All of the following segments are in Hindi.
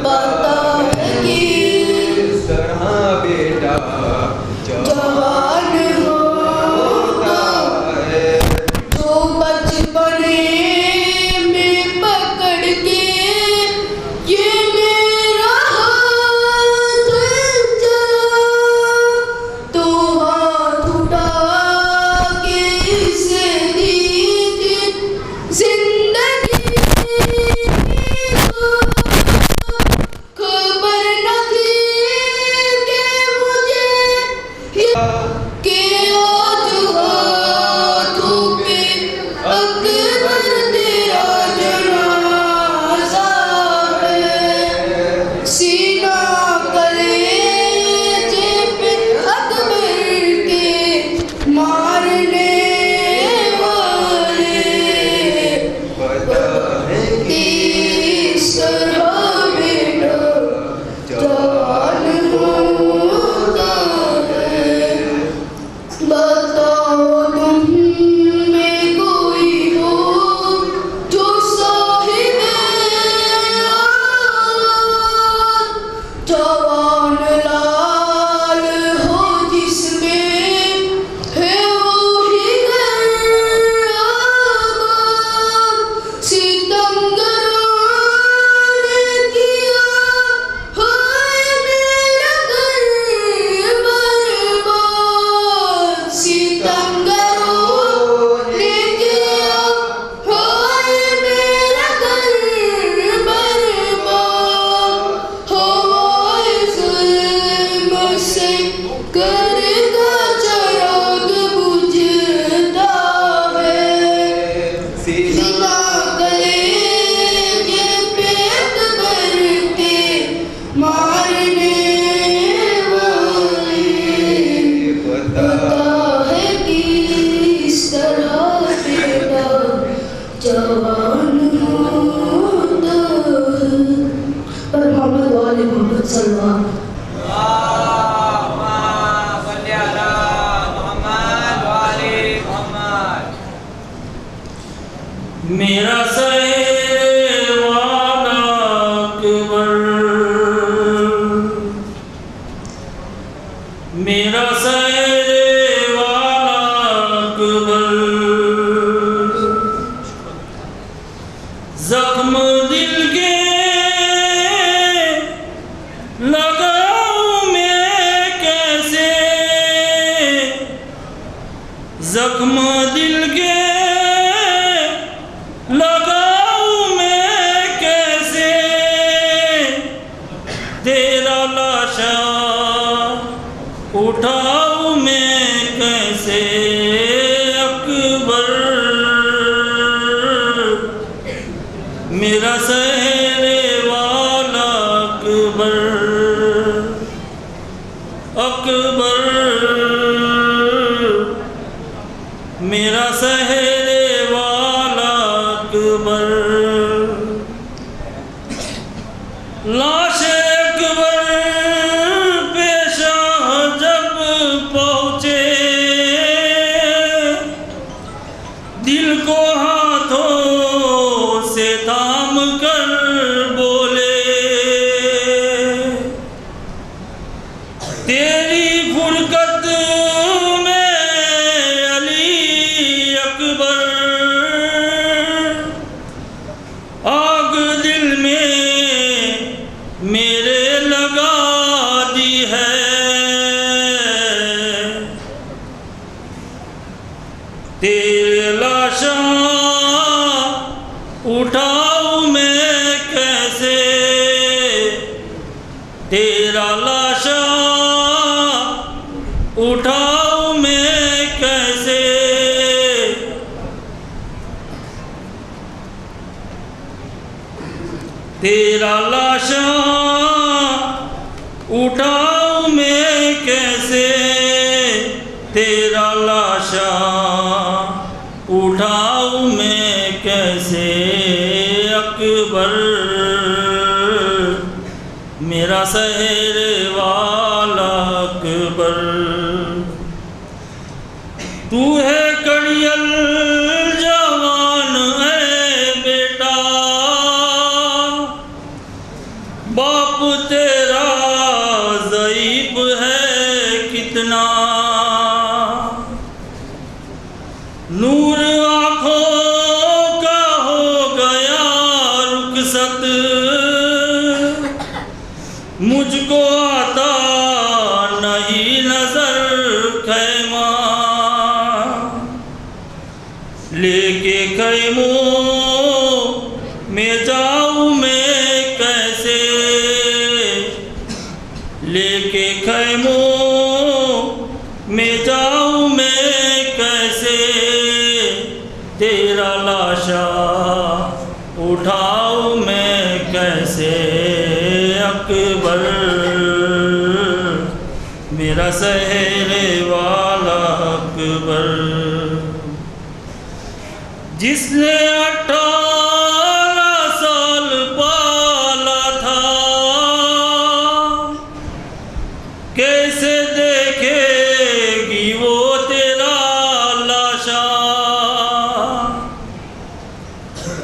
पता है कि इस तरह बेटा जवान होता है, जो बचपने में पकड़ के ये मेरा हाथ चला, तो हाथ उठा के इसे दी थी जिंदगी को। खबर न थी कि मुझे के आज हाथों पे अकबर तेरा जनाजा है, सीना कलेजे पे अकबर के मारने वाले, पता है कि किस तरह बेटा जवान होता है। बताओ तुम में कोई हो जो साहिबे जवान लाल हो, जिसमें है वो ही सितमगरों ने किया हाय मेरा घर बर्बाद, सितमगरों ने किया हाय मेरा घर बर्बाद, हवाए जुल्म से करगा चराग बुझता है, सीना कलेजे पे अकबर के मारने वाले, पता पता है कि इस तरह बेटा जवान होता है। पर मोहम्मद वाले मोहम्मद सल्लल्लाहु मेरा सैर वाला अकबर, मेरा सैर वाला अकबर, जख्म दिल के लगाऊं मैं कैसे, जख्म दिल के लगाऊं मैं कैसे, तेरा लाशा उठाऊं मैं कैसे अकबर, मेरा सहरे वाला अकबर, अकबर मेरा सहरे वाला अकबर, लाश अकबर पेशा जब पहुँचे, दिल को हाथों से थाम कर बोले, तेरी फुरकत में अली अकबर, आग दिल में मेरे लगा दी है, तेरे लाशा उठाऊं मैं कैसे, तेरा लाशा उठाऊं मैं कैसे, तेरा लाशा उठाऊं मैं कैसे, तेरा लाशा उठाऊं मैं कैसे अकबर, मेरा सहर वाला अकबर, तू है कड़ियल जवान है बेटा, शरीफ है कितना, नूर आँखों का हो गया रुखसत, मुझको आता नहीं नजर खैमा, लेके खैमों में जाऊं मैं कैसे, लेके खैमों में जाऊं मैं कैसे, तेरा लाशा उठाऊं मैं कैसे अकबर, मेरा सहरे वाला अकबर, जिसने 18 साल पाला था, कैसे देखेगी वो तेरा लाशा,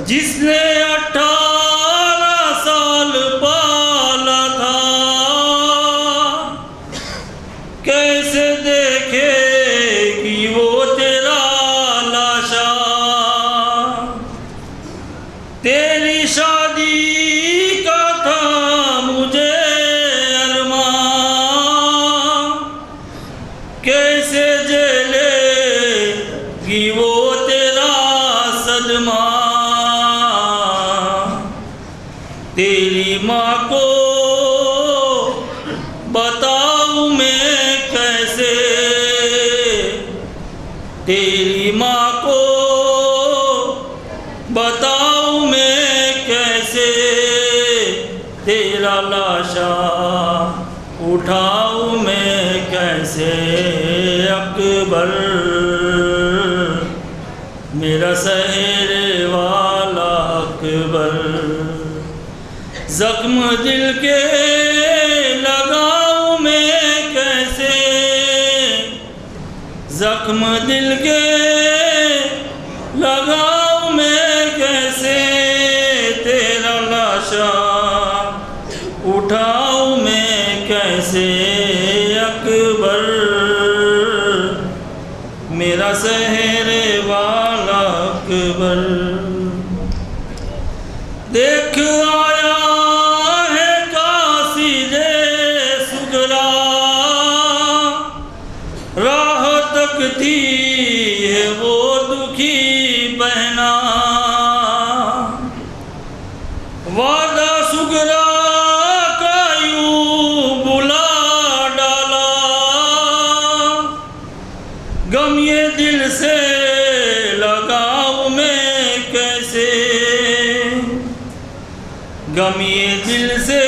जिसने 18 साल पाला था, कैसे देखेगी वो तेरा लाशा, तेरी शादी का था मुझे अरमान, कैसे झेलेगी वो तेरा सदमा, तेरी माँ को बताऊं मैं कैसे, तेरी माँ को बताऊं मैं कैसे, तेरा लाशा उठाऊं मैं कैसे अकबर, मेरा सहरे वाला अकबर, जख्म दिल के लगाऊं मैं कैसे, जख्म दिल के लगाऊं मैं कैसे, तेरा लाशा उठाऊं मैं कैसे अकबर, मेरा सहरे वाला अकबर, देख आया है काशी दे सुगरा, राह तकती है वो दुखी बहना, वादा सुगरा का यूं बुला डाला, गम ये दिल से लगाऊं मैं कैसे, गम ये दिल से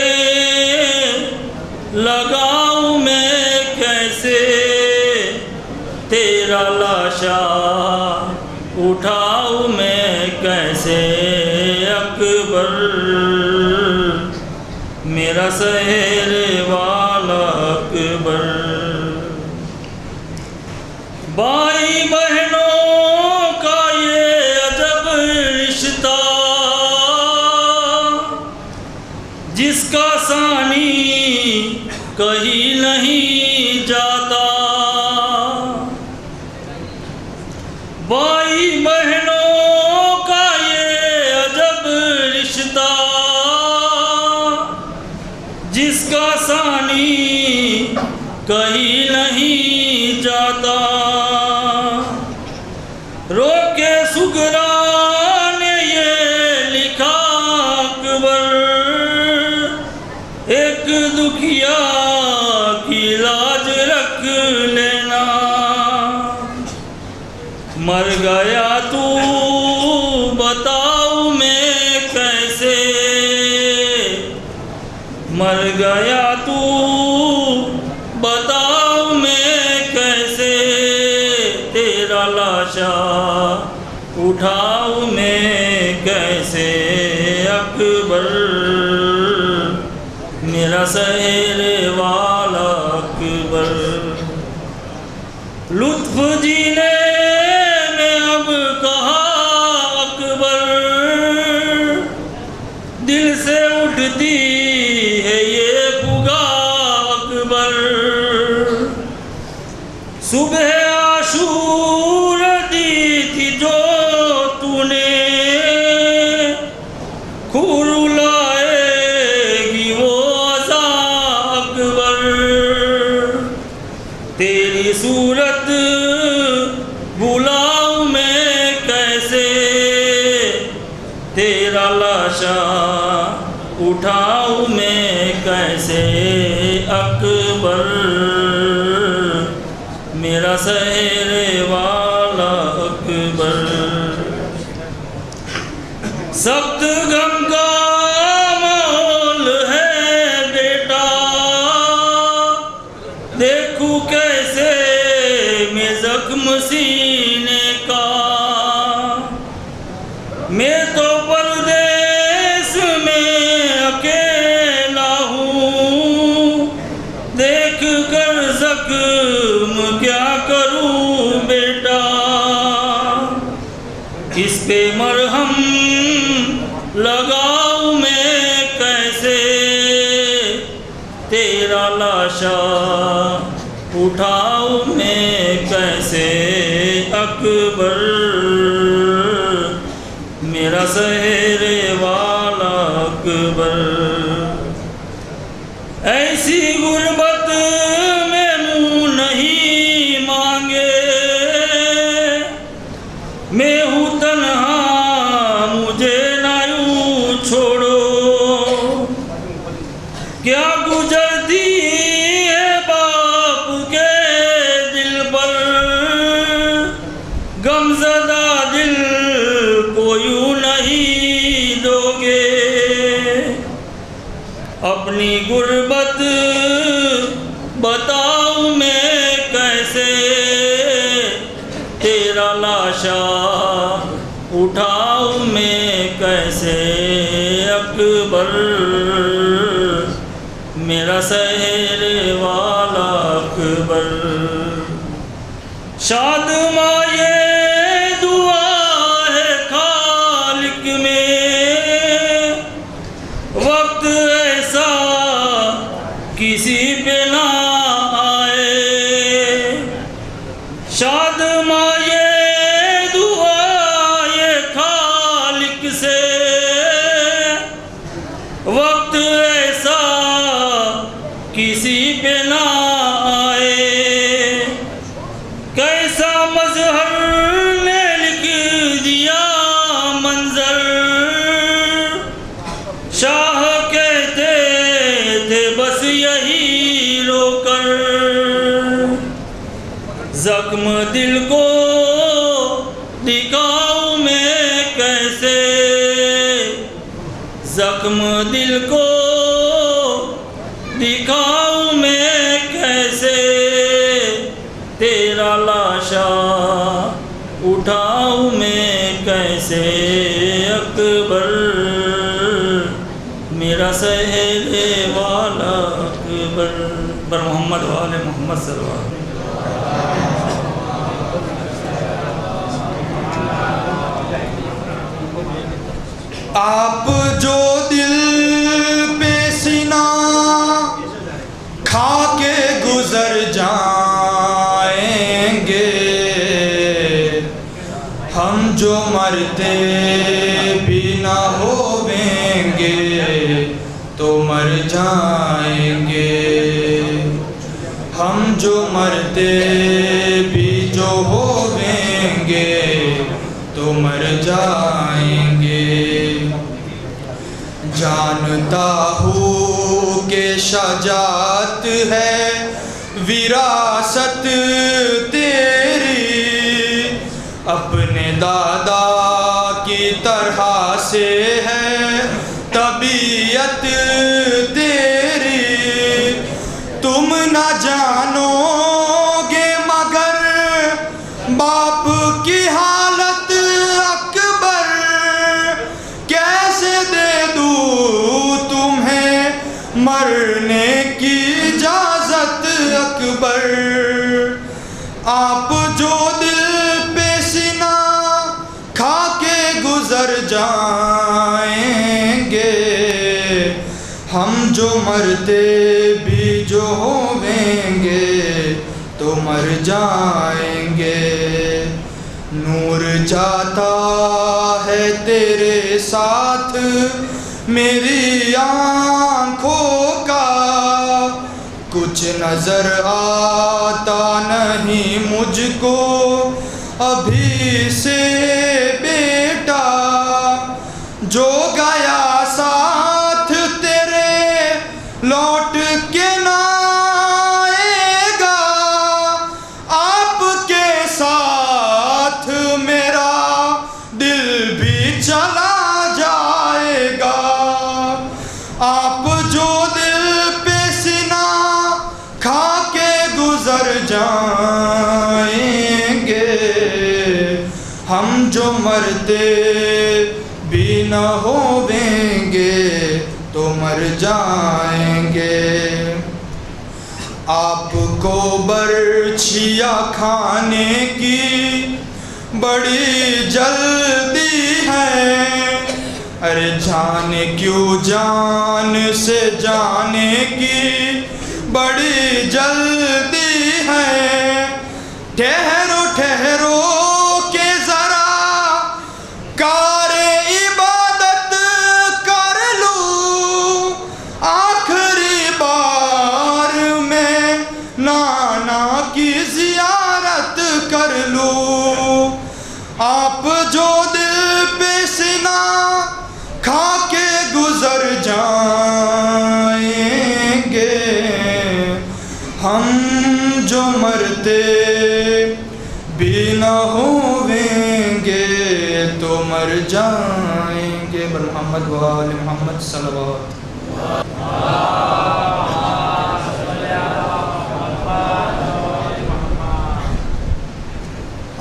लगाऊं मैं कैसे, तेरा लाशा उठाऊं मैं कैसे अकबर, मेरा सहरे वाला अकबर, भाई बहनों का ये अजब रिश्ता, जिसका सानी कहीं नहीं जाता, भाई बहनों का ये अजब रिश्ता, जिसका सानी कहीं नहीं जाता, रोके सुगरा ने ये लिखा अकबर, एक दुखिया की लाज रख लेना, मर गया तू बताऊं मैं कैसे, मर गया तू बताऊं मैं कैसे, तेरा लाशा उठाऊं मैं कैसे अकबर, मेरा सहरे वाला अकबर, लुत्फ जीने में अब कहा अकबर, दिल से उठती है ये पुगा अकबर, अकबर। सुबह आशूर दी थी जो तूने, खूर लाएगी वो अज़ा अकबर। तेरी सूरत बुलाऊं मैं कैसे, तेरा लाशा उठाऊं मैं कैसे अकबर। मेरा सहरे वाला अकबर। सख्त गम का माहौल है बेटा, देखूं कैसे मैं जख्म सीने का। मैं तो परदेस में अकेला हूँ, देख कर जख्म क्या करूँ बेटा। इस पे मरहम लगाऊं मैं कैसे, तेरा लाशा उठाऊं मैं कैसे अकबर। मेरा सहरे वाला अकबर। ऐसी गुर्बत में मुँह नहीं मांगे, मैं हूँ तन्हा मुझे ना यूं छोड़ो। क्या गुजरती है बाप के दिल पर, गमज़दा दिल को यूं नहीं दोगे। अपनी गुर्बत बताऊं मैं कैसे, तेरा लाशा उठाऊं मैं कैसे अकबर। मेरा सहरे वाला अकबर। शादमाए दुआ है खालिक में, वक्त ऐसा किसी पे ना आए। शादमाए दुआ ये खालिक से, वक्त ऐसा किसी पे ना आए। कैसा मजहर ने लिख दिया मंजर, शाह कहते थे बस यही रोकर। जख्म दिल को दिखाऊं मैं कैसे, जख्म दिल को दिखाऊं मैं कैसे। तेरा लाशा उठाऊं मैं कैसे अकबर। मेरा सहरे वाला अकबर। बर मोहम्मद वाले मोहम्मद सल्लल्लाहु अलैहि वसल्लम। आप जो दिल पे सीना खा के गुजर जाएंगे, हम जो मरते भी ना होवेंगे तो मर जाएंगे। हम जो मरते भी जो होवेंगे तो मर जाएंगे। जानता हूँ कि शजात है विरासत तेरी, अपने दादा की तरह से है तबीयत तेरी। तुम न जानोगे मगर बाप की हालत अकबर, कैसे दे दूँ तुम्हें मरने की इजाजत अकबर। आप जो दिल पे सीना खा के गुजर जाएंगे, हम जो मरते भी जो होंगे मर जाएंगे। नूर जाता है तेरे साथ मेरी आँखों का, कुछ नजर आता नहीं मुझको अभी से बेटा। जो गया साथ तेरे लौट के ना आएगा, आपके साथ मेरा दिल भी चला जाएगा। आप जो दिल पे सीना खा के गुजर जाएंगे, हम जो मरते भी न होवेंगे तो मर जाएंगे। आपको बर्छिया खाने की बड़ी जल्दी है, अरे जाने क्यों जान से जाने की बड़ी जल्दी है। ठहरो ठहरो के जरा कारे इबादत कर लूं, आखिरी बार में नाना की जियारत कर लूं। आप जो दिल पे सीना खा के गुजर जाएंगे, हम जो मरते भी न होवेंगे तो मर जाएंगे। मोहम्मद वाले मोहम्मद सल्लल्लाहु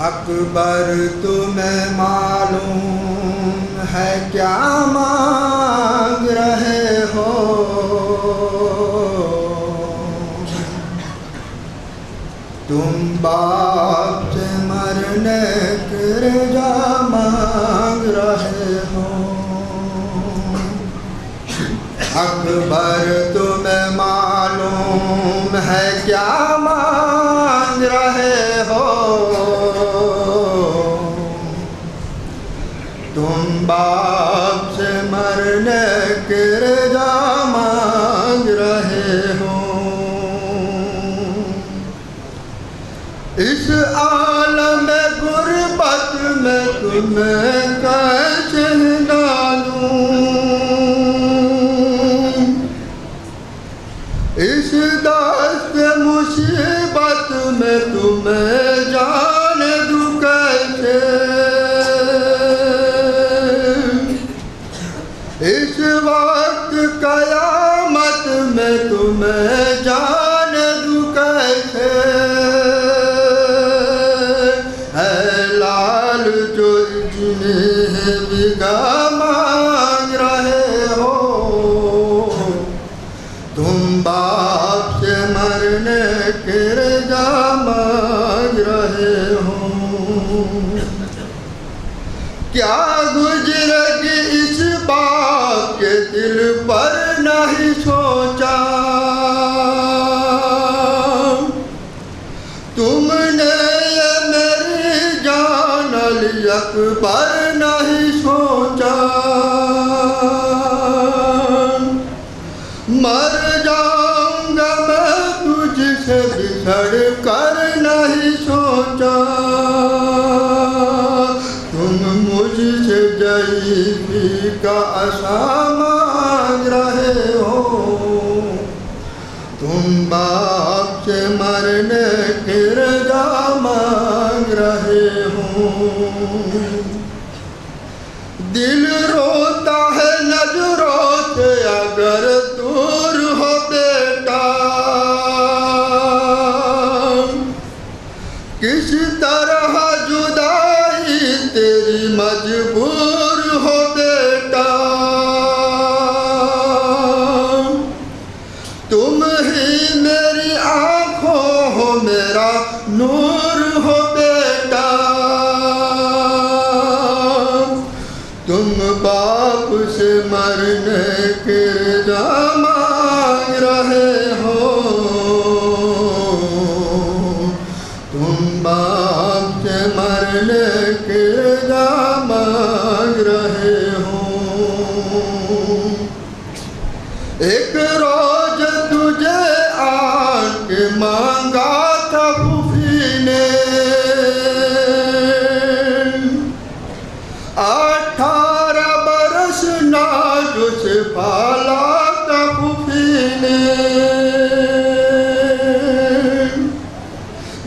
अकबर तुम्हें मालूम है क्या मांग रहे हो, तुम बाप से मरने की रजा मांग रहे हो। अकबर तुम्हें मालूम है क्या मांग रहे हो, तुम बाप से मरने की रजा मांग रहे हो। इस आलम गुर्बत में तुम्हें कैसे डालूं, इस दस्त मुसीबत में तुम्हें जान दूं कैसे। इस वक्त कयामत में तुम्हें जान दूं कैसे। है लाल जो जिन्हें बिगा मांग रहे हो, तुम बाप से मरने की रजा मांग रहे हो। क्या गुजरेगी इस बाप के दिल पर नहीं सोचा, तुमने ये मेरी जान अली अकबर नहीं सोचा। मर जाऊंगा मैं तुझसे बिछड़ कर नहीं सोचा, तुम मुझसे जईफी का आशा मांग रहे हो, तुम बाप से मरने की रजा मांग रहे हो। दिल रोता है नजरों से अगर दूर हो बेटा, किस तरह जुदाई तेरी मजबूर हो बेटा। तुम ही मेरी आँखों हो मेरा नूर हो बेटा, तुम बाप से मरने के रजा मांग रहे हो, मांगा था फूफी ने 18 बरस नाजो से पाला था फूफी ने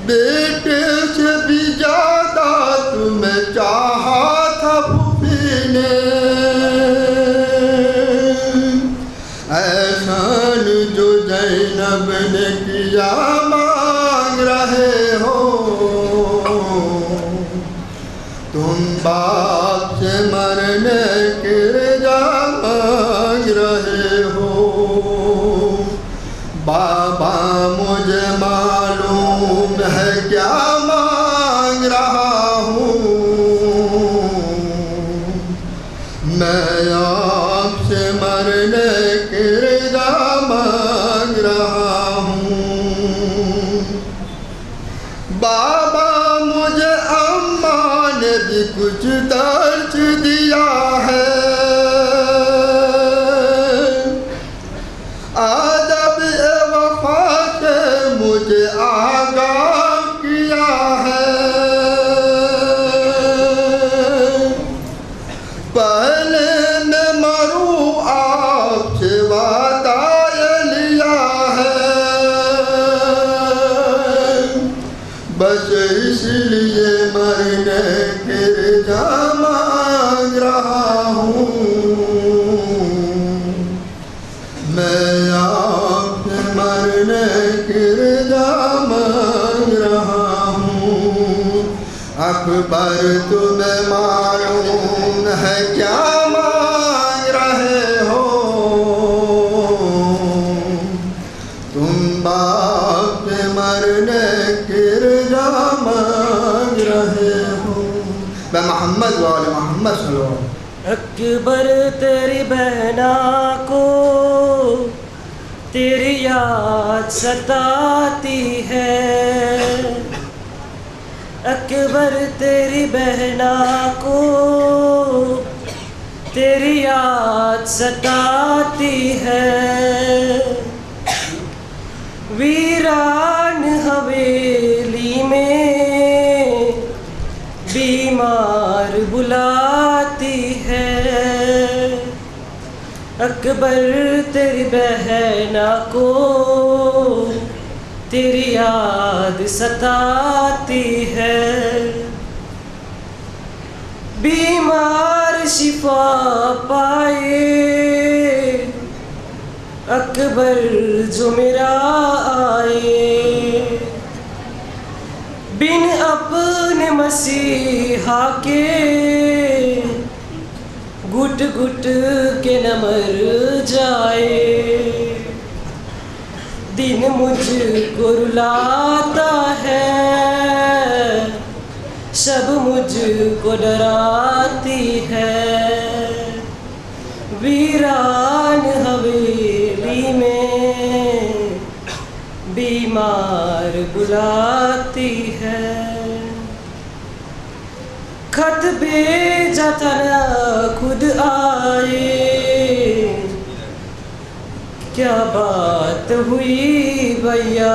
बेटे से भी ज्यादा तुम्हें चाहा था फूफी ने एहसान जो ज़ैनब ने किया मांग रहे हो तुम बाप से मरने के रजा मांग रहे हो बाबा मुझे मालूम है क्या मांग रहा हूँ मैं आपसे मरने के रजा मांग रहा हूँ बाबा मुझे अम्मा ने भी कुछ दर्द दिया है अदब ए वफा से मुझे आगाह किया है पहले मैं मरूं आपसे वादा ये लिया है बस इसलिए मरने के रजा मांग रहा हूँ मैं आपसे मरने के रजा मांग रहा हूँ अकबर तुम्हें मालूम है क्या मांग रहे हो तुम बाप से मरने के रजा मांग रहे हो मैं मोहम्मद वाले मोहम्मद सल्लल्लाहु अलैहि वसल्लम अकबर तेरी बहना को तेरी याद सताती है अकबर तेरी बहना को तेरी याद सताती है वीरान हवेली में बीमार बुलाती है अकबर तेरी बहना को तेरी याद सताती है बीमार शिफा पाए अकबर जो मेरा आए बिन अपने मसीहा के घुट घुट के न मर जाए दिन मुझको रुलाता है सब मुझको डराती है वीरान हवेली में बीमार बुलाती है खत भेजा था ना खुद आए क्या बात हुई भैया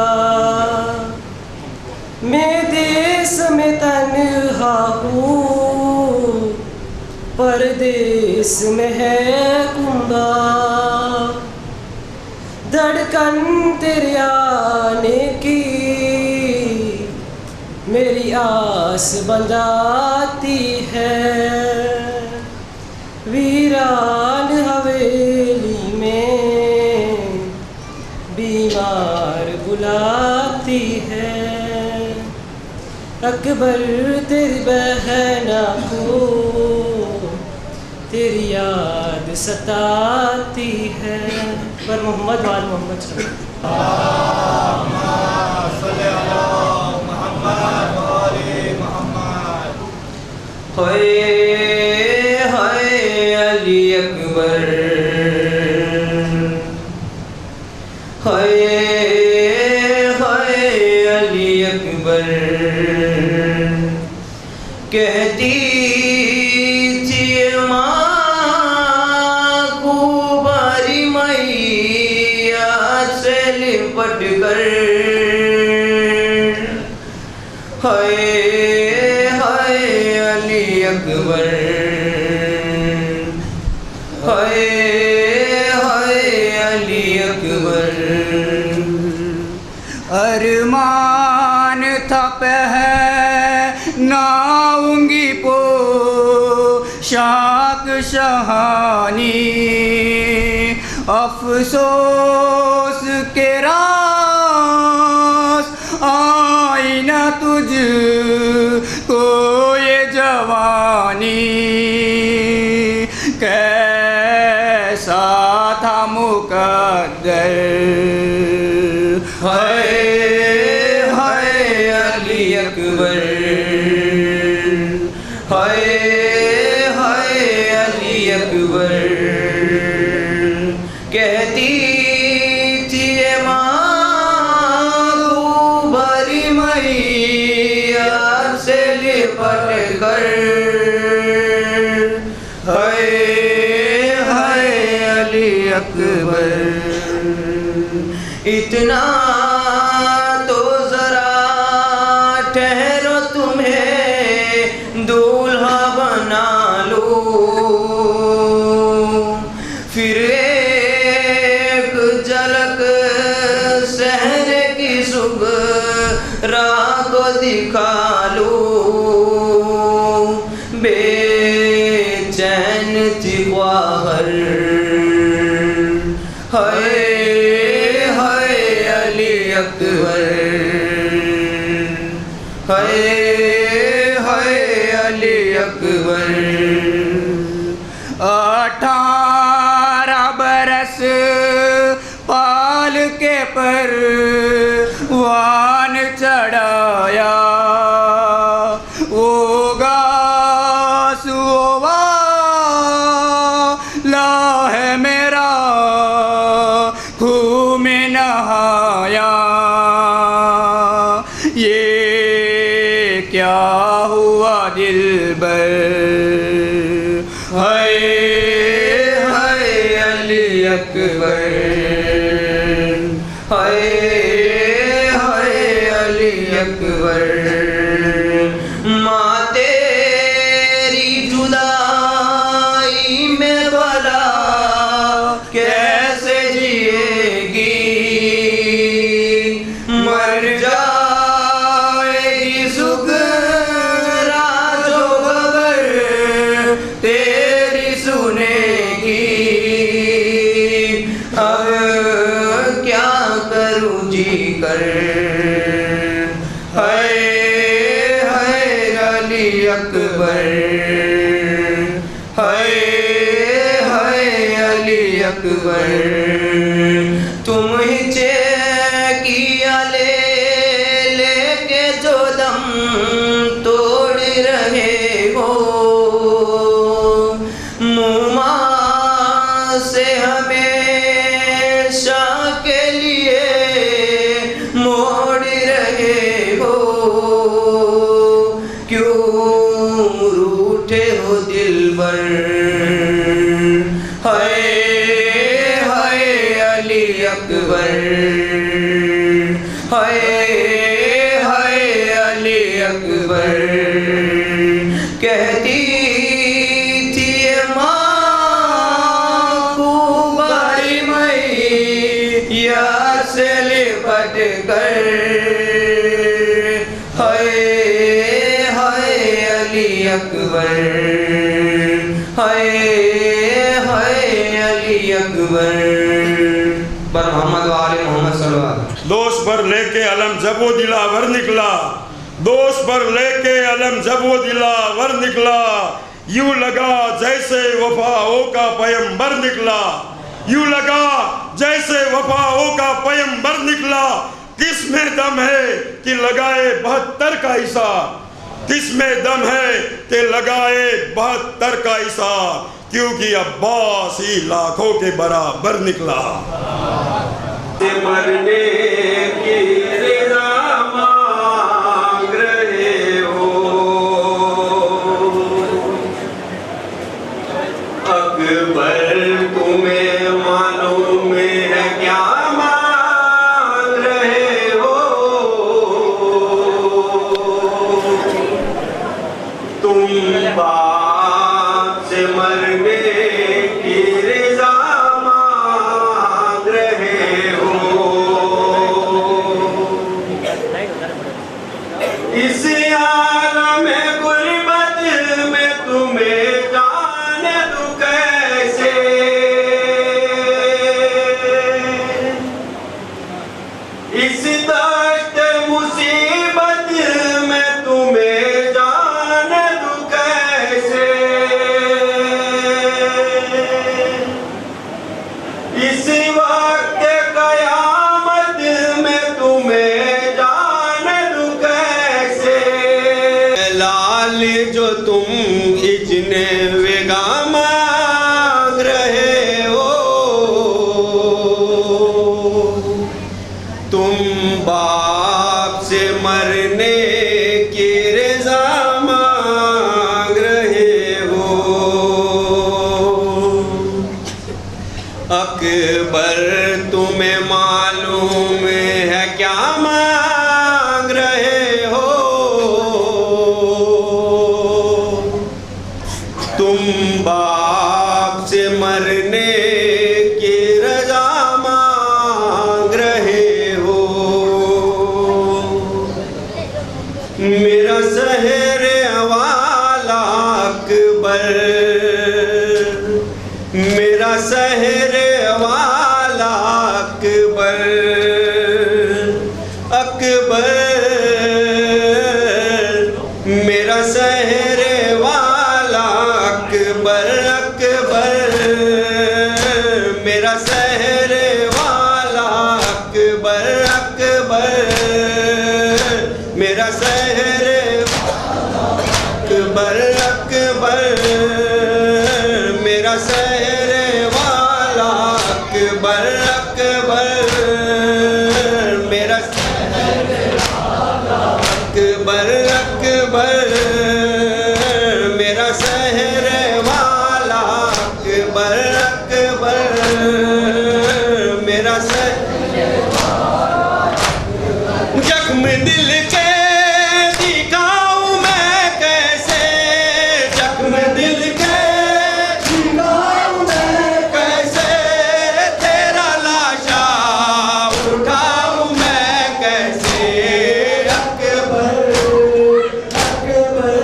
मैं देश में तन्हा हूँ परदेश में है कुंबा धड़कन तेरे आने की मेरी आस बंधाती है वीरान हवेली में बीमार बुलाती है अकबर तेरी बहना को तेरी याद सताती है पर मोहम्मद वाल मोहम्मद हाय हाय अली अकबर हाय हाय अली अकबर कहती थी माँ को बारी मैया से लिपट कर अकबर हाय हाय अली अकबर अरमान था पहनाऊंगी पोशाक शहानी अफसोस के रास आई न तुझ को ये जवानी कैसा था मुकद्दर हाय हाय अली अकबर हाय हाय अली अकबर कहती थी माँ भरी मैया से लिपट कर हाय हाय अली अकबर इतना तो जरा ठहरो तुम्हें दूल्हा बना लो फिर एक झलक शहर की सुगरा को दिखा लो बेचैन थी ख्वाहर हाय अकबर हाय हाय अली अकबर 18 बरस पाल के पर वान चढ़ाया ओगा सुवा ला है मेरा खूह में नहाया ये क्या हुआ दिलबर हाय हाय अली अकबर हाय हाय अली अकबर माँ तेरी जुदाई में भला कैसे जिएगी मर जाएगी सुगरा जो खबर तेरी सुनेगी अब क्या करूँ जी कर हाय हाय अली अकबर हाय हाय अली अकबर तुम ही चेकिया लेके जो दम तोड़ रहे हो मुमा से हमेशा के लिए मोड़ रहे हो क्यों रूठे हो दिलबर हाय हाय अली अकबर हाय हाय अली अकबर कहती थी माँ को भाई मैया से लिपट कर हाय हाय अली अकबर हाय हाय अली अकबर पर मोहम्मद वाले मोहम्मद सल्लल्लाहु दोस्त पर लेके अलम जब वो दिलावर निकला दोस्त पर लेके अलम जब वो दिलावर निकला यूं लगा जैसे वफाओं का पैगंबर निकला यूं लगा जैसे वफाओं का पैगंबर निकला किसमें दम है कि लगाए 72 का हिसाब किसमें दम है कि लगाए 72 का हिसाब क्योंकि अब्बास ही लाखों के बराबर निकला मरने की रिज़ा मांग रहे हो अकबर तुम्हें मालूम है क्या मांग रहे हो तुम इस आलम गुर्बत में तुम्हें जाने दूं कैसे, इस दश्त मुसीबत में तुम्हें जाने दूं कैसे, इस वक्त कयामत में तुम्हें जाने दूं कैसे। लाल जो तुम इजने वेगा मांग रहे हो, तुम बाप से मरने की रज़ा मांग रहे हो। अकबर तुम्हें मालूम है क्या मांग रहे हो, तुम बाप से मरने की रज़ा मांग रहे हो। मेरा शहर वाला अकबर, मेरा शहर वाला अकबर, अकबर मेरा शहर वाला अकबर, अकबर मेरा शहर वाला अकबर, अकबर मेरा शहर अकबर, अकबर मेरा शहर वाला अकबर, अकबर मेरा शहर वाला अकबर, अकबर मेरा शहर वाला अकबर, अकबर मेरा शहर वाला। जख्म दिल के दिखाऊं मैं कैसे, जख्म दिल के दिखाऊं मैं कैसे, तेरा लाशा उठाऊं मैं कैसे। अकबर, अकबर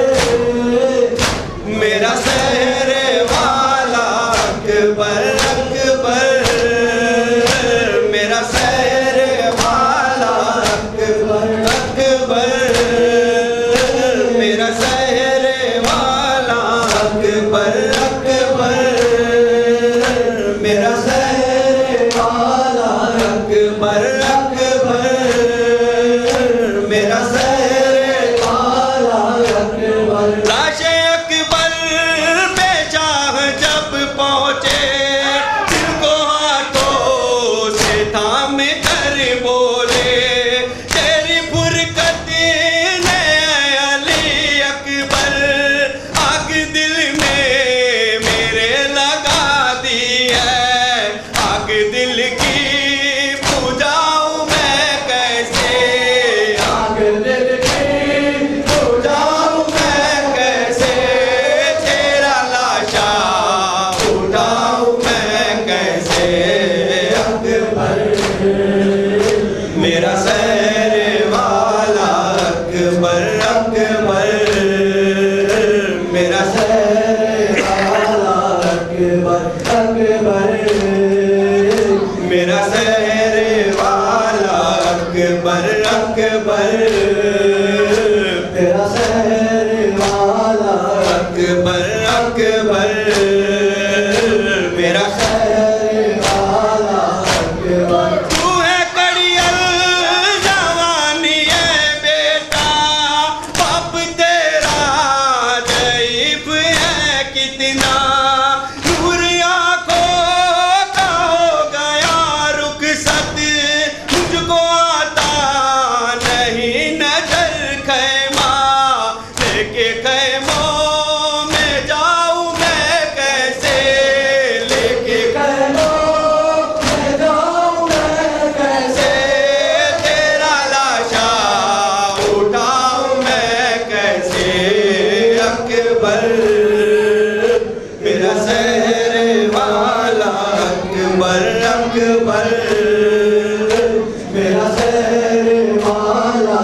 मेरा शहर वाला अकबर, अकबर मेरा शहर वाला अकबर, अकबर मेरा शहर वाला अकबर, अकबर मेरा शहर वाला अकबर, अकबर मेरा शहर वाला अकबर। लाशे अकबर बेचाह जब पहुँचे, दिल को हाथों से थाम कर बोले, तेरी फुरकत ने अली अकबर आग दिल में मेरे लगा दी है। आग दिल की बुझाऊं मैं कैसे, आग दिल की बुझाऊं मैं कैसे, तेरा लाशा उठाऊं मैं कैसे। अकबर मेरा शहर वाला अकबर, अकबर मेरा शहर वाला अकबर, अकबर मेरा शहर वाला अकबर, अकबर मेरा शहर वाला अकबर, अकबर मेरा शहर वाला अकबर। तू है कड़ियल जवानी है बेटा, बाप तेरा ज़ईफ़ है कितना, नूर आँखों का हो गया रुख़सत, मुझको आता नहीं नजर खैमा, लेके खैमों में जाऊं मैं कैसे, लेके खैमों में जाऊं मैं कैसे, तेरा लाशा उठाऊं मैं कैसे। अकबर मेरा शहर वाला अकबर, अकबर मेरा शहर वाला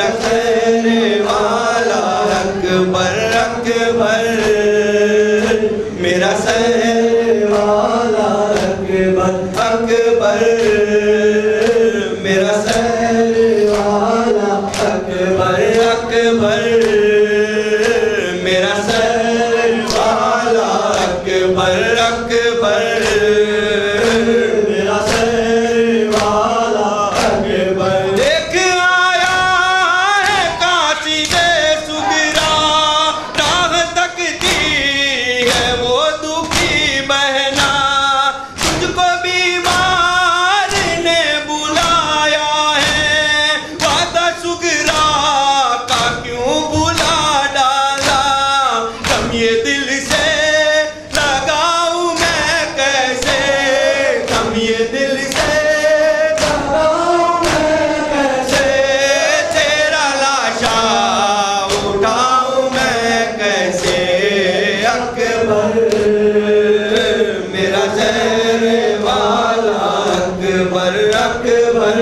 मेरा शहर वाला अकबर अकबर मेरा शहर वाला अकबर अकबर मेरा शहर वाला अकबर अकबर मेरा शहर वाला अकबर अकबर मेरा शहर वाला अकबर देख आया है काशी से सुगरा राह तकती है वो दुखी बहना तुझको बीमार ने बुलाया है वादा सुगरा का क्यों बुला डाला कम ये दिल से लगाऊं मैं कैसे कम ये दिल से लगाऊं मैं कैसे तेरा लाशा उठाऊं मैं कैसे अकबर मेरा शहर वाला अकबर अकबर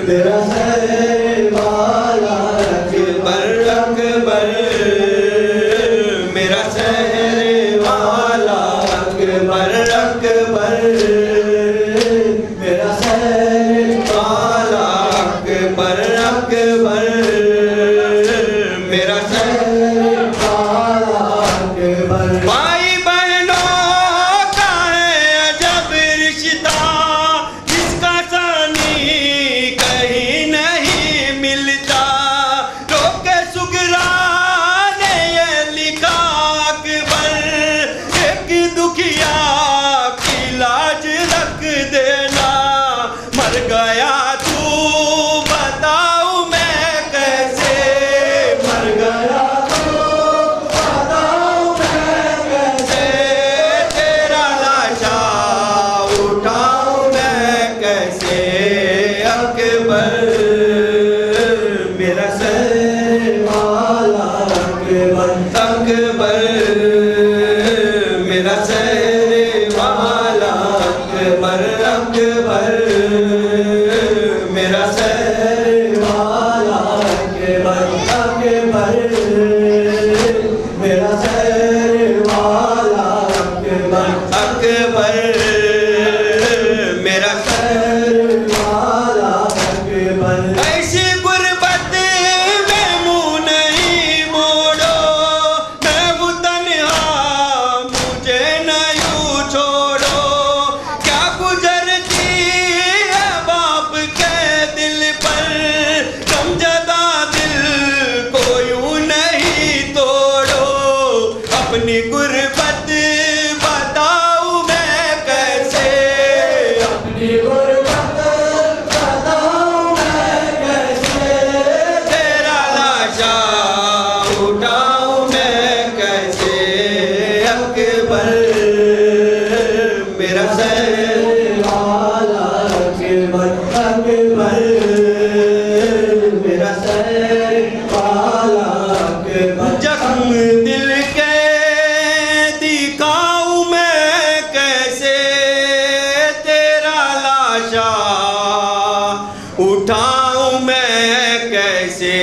मेरा शहर वाला अकबर अकबर मेरा शहर वाला अकबर अकबर मेरा शहर वाला अकबर अकबर मेरा शहर वाला अकबर भाई बहनों का है अजब रिश्ता जिसका सानी कहीं नहीं मिलता रोके सुगरा ने ये लिखा अकबर एक दुखिया की लाज रख देना मर गया तू बताऊं मैं कैसे मर गया तू बताऊं मैं कैसे तेरा लाशा उठाऊं मैं कैसे अकबर मेरा शहर वाला अकबर अकबर मेरा शहर वाला अकबर अकबर मेरा शहर वाला अकबर अकबर मेरा शहर वाला अकबर अकबर मेरा शहर वाला अकबर ऐसी गुर्बत में मुंह नहीं मोड़ो मैं हूँ तन्हा मुझे न यूं छोड़ो क्या गुजरती है बाप के दिल पर समझदा दिल को यूं नहीं तोड़ो अपनी गुर्बत बताऊं मैं कैसे अपनी गुर्बत बताऊं मैं कैसे तेरा लाशा उठाऊं मैं कैसे अकबर मेरा शहर वाला अकबर अकबर मेरा शहर वाला अकबर जख्म दिल के दिखाऊं मैं कैसे तेरा लाशा उठाऊं मैं कैसे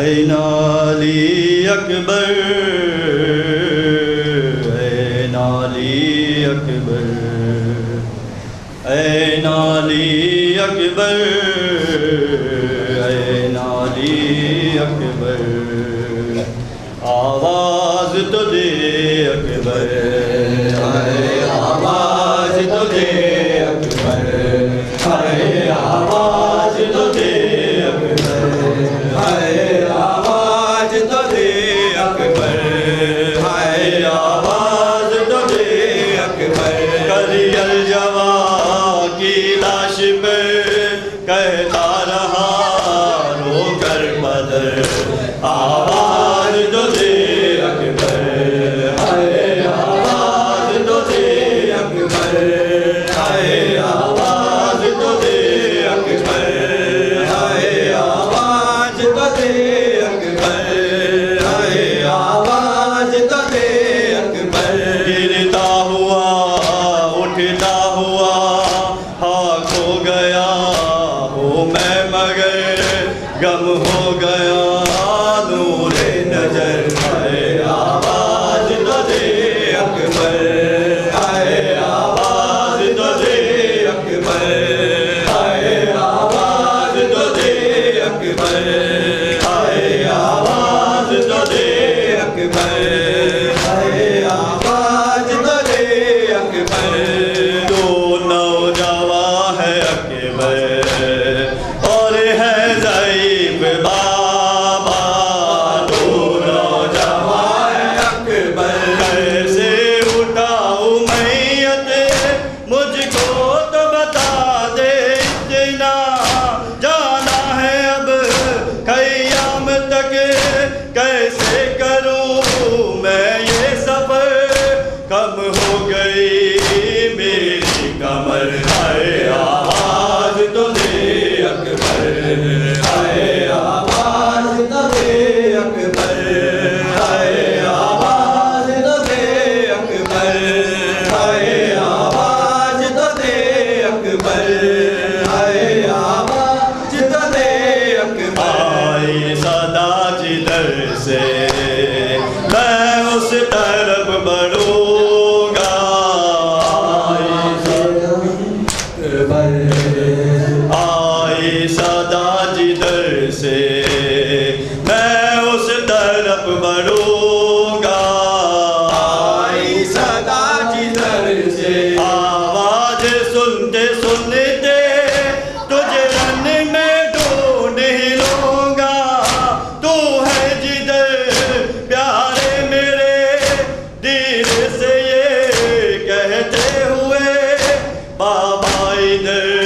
ऐ नाली अकबर ऐ नाली अकबर ऐ नाली अकबर ऐ नाली अकबर आवाज तो दे अकबर हाय आवाज तो दे अकबर हाय आवाज तो दे अकबर हाय आवाज तो दे अकबर हाय आवाज तो दे अकबर करियल जवा की लाश पे कहता रहा रो कर बदर आवाज तो दे अकबर हाय आवाज तो दे अकबर हाय आवाज तो दे अकबर हाय आवाज तो दे अकबर हाय आवाज तो दे अकबर गिरता हुआ उठता हुआ हाँ खो गया हो मैं मगर गम हो गया नूरे नजर आए आवाज तो दे अकबर आए आवाज तो दे अकबर आए आवाज तो दे अकबर आए आवाज तो दे अकबर आए आवाज तो दे अकबर दो नौजवा है अकबर और है ज़ईफ़ बाबा दो नौजवा है अकबर कैसे उठाऊं मैयत मुझको तो बता दे इतना जाना है अब क़याम तक कैसे करूं मैं ये सफ़र कम हो गई मेरी कमर आए आवाज तो दे अकबर आए आवाज तो दे अकबर आए आवाज तो दे अकबर आए आवाज तो दे अकबर आए आवाज तो दे अकबर आई सदा जिधर से मैं उस तरफ बढ़ूंगा आई सदा जिधर से मैं उस तरफ बढ़ूंगा आई सदा जिधर से आवाज सुनते सुनते तुझे रन में ढूंढ ही लूंगा तू है जिधर प्यारे मेरे दिल से ये कहते हुए बाबा इधर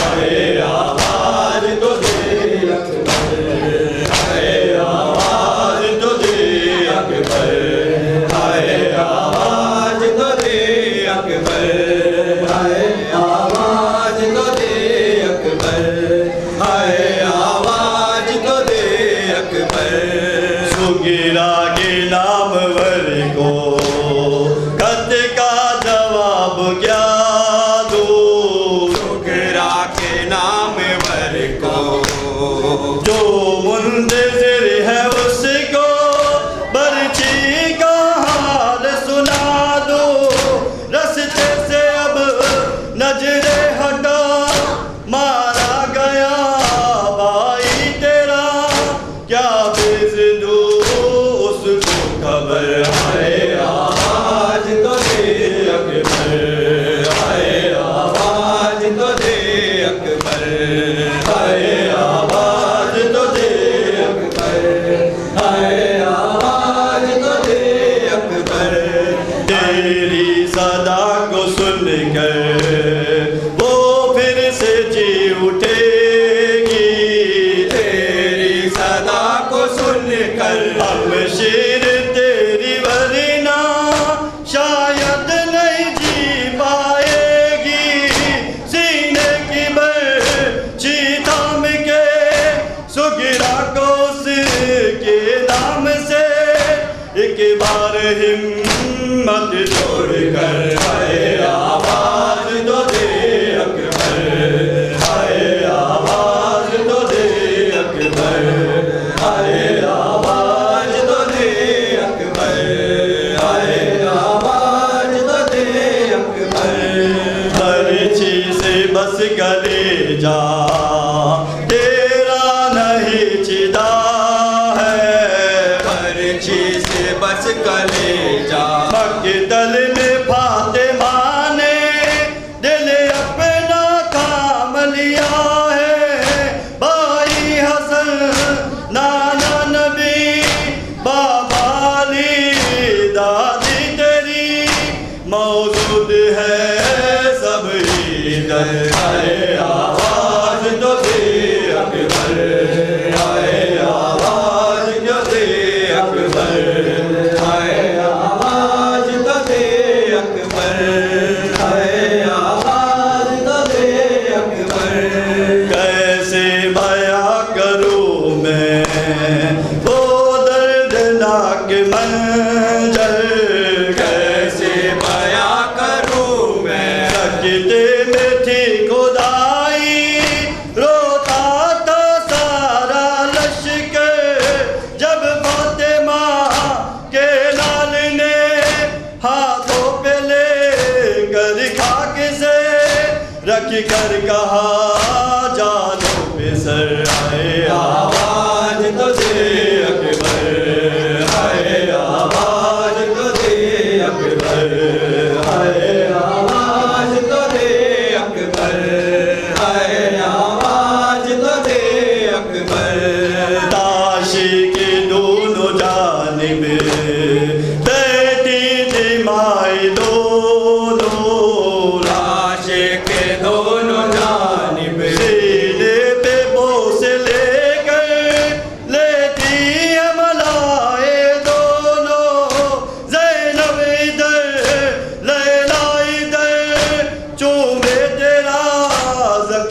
आए आवाज तो दे अकबर आए आवाज तो दे अकबर आए आवाज तो दे अकबर आए आवाज तो दे अकबर आए आवाज तो दे अकबर सुगिरा के नामवर को खत का जवाब क्या सुगिरा के नामवर को जो मुंतज़िर है उसको बर्ची का हाल सुना दो रस्ते से अब नजरे हटा मारा गया भाई तेरा क्या भेज दो उसको खबर आए आवाज तो दे अकबर आए आवाज तो दे अकबर आए आवाज तो दे अकबर आए आवाज तो दे अकबर तेरी सदा को सुनकर वो फिर से जी उठेगी तेरी सदा को सुनकर हम शेर तेरी वरना शायद नहीं जी पाएगी सीने की बर्छी थाम के सुगिरा को उसके नाम से एक बार हिम्मत जोड़ कर आए आवाज तो दे अकबर आए आवाज तो दे अकबर आए आवाज तो दे अकबर आए आवाज तो दे अकबर बर्छी से बस गले जा तेरा नहीं चिदा है बर्छी से बस गले जा मक्तल में फातिमा ने दिल अपना काम लिया है भाई हसन नाना नबी बाबा अली दादी तेरी मौजूद है सब इधर आए आवाज तो दे अकबर आए आवाज तो दे अकबर आए आवाज तो दे अकबर आए आवाज तो दे अकबर कैसे बया करूं मैं वो दर्दनाक मंजर कैसे बया करूं मैं सकते में थी खुदा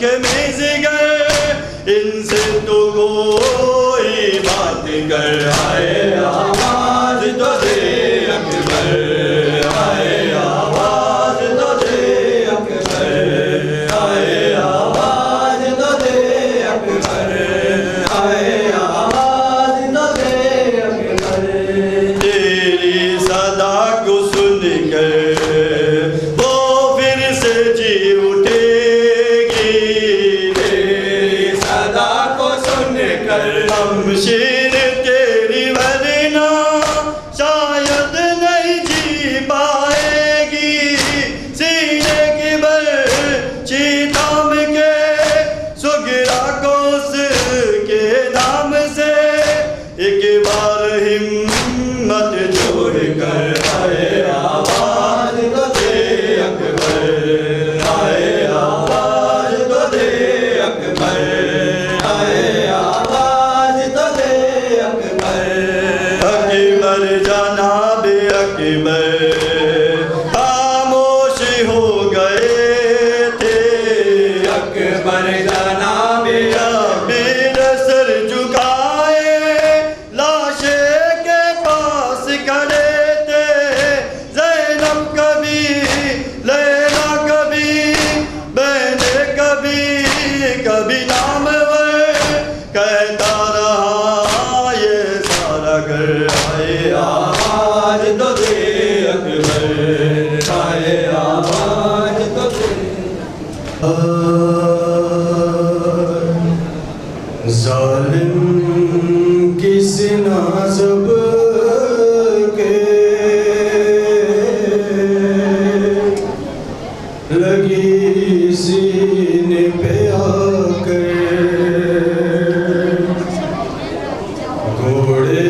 रखे में जिगर इनसे तो कोई बात कर आए आवाज तो दे अकबर आए आवाज तो दे अकबर आए आवाज तो दे अकबर आए आवाज तो दे अकबर तेरी सदा को सुनकर वो फिर से जी उठेगी तेरी सदा को सुनकर हम शेर तेरी वरना शायद नहीं जी पाएगी सीने की बल चीताम के सुगरा को उसके नाम से एक बार हिम्मत जोड़ कर आए आवाज तो दे अकबर आए आवाज तो दे अकबर आए आवाज तो दे अकबर अकबर जनाब अकबर खामोश हो गए थे अकबर जनाब मेरा सर झुकाए लाशे के पास खड़े थे ज़ैनब कभी लैला कभी बहने कभी नामवर कहता रहा ये सारा घर आए आवाज तो दे अकबर आए आवाज तो दे जालिम किस नाज़ब के लगी सीने पे आकर घोड़े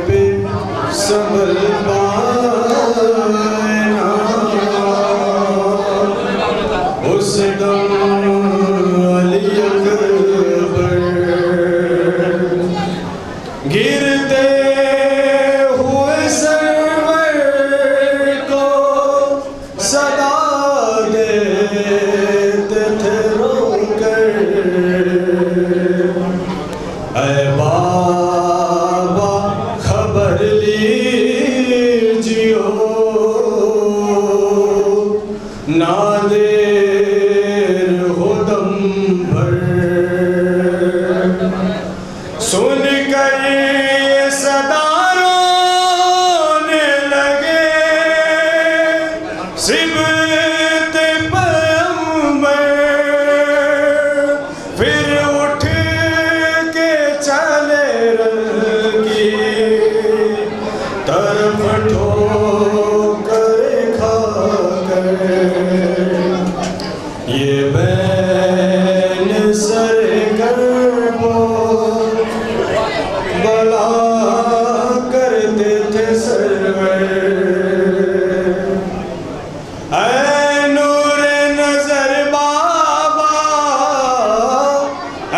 पे संभल पाना उस दम अली अकबर गिरते हुए सरवर को सदा देते थे रोकर ऐ बाबा खबर लीजियो ना देर हो दम भर सुन कर ये सदा रोने लगे सिबत पैगंबर फिर उठ के चले रंगी तरफ ठोकर खाकर ये बैन सर गर्भो बला करते थे सरवर ऐ नूर नजर बाबा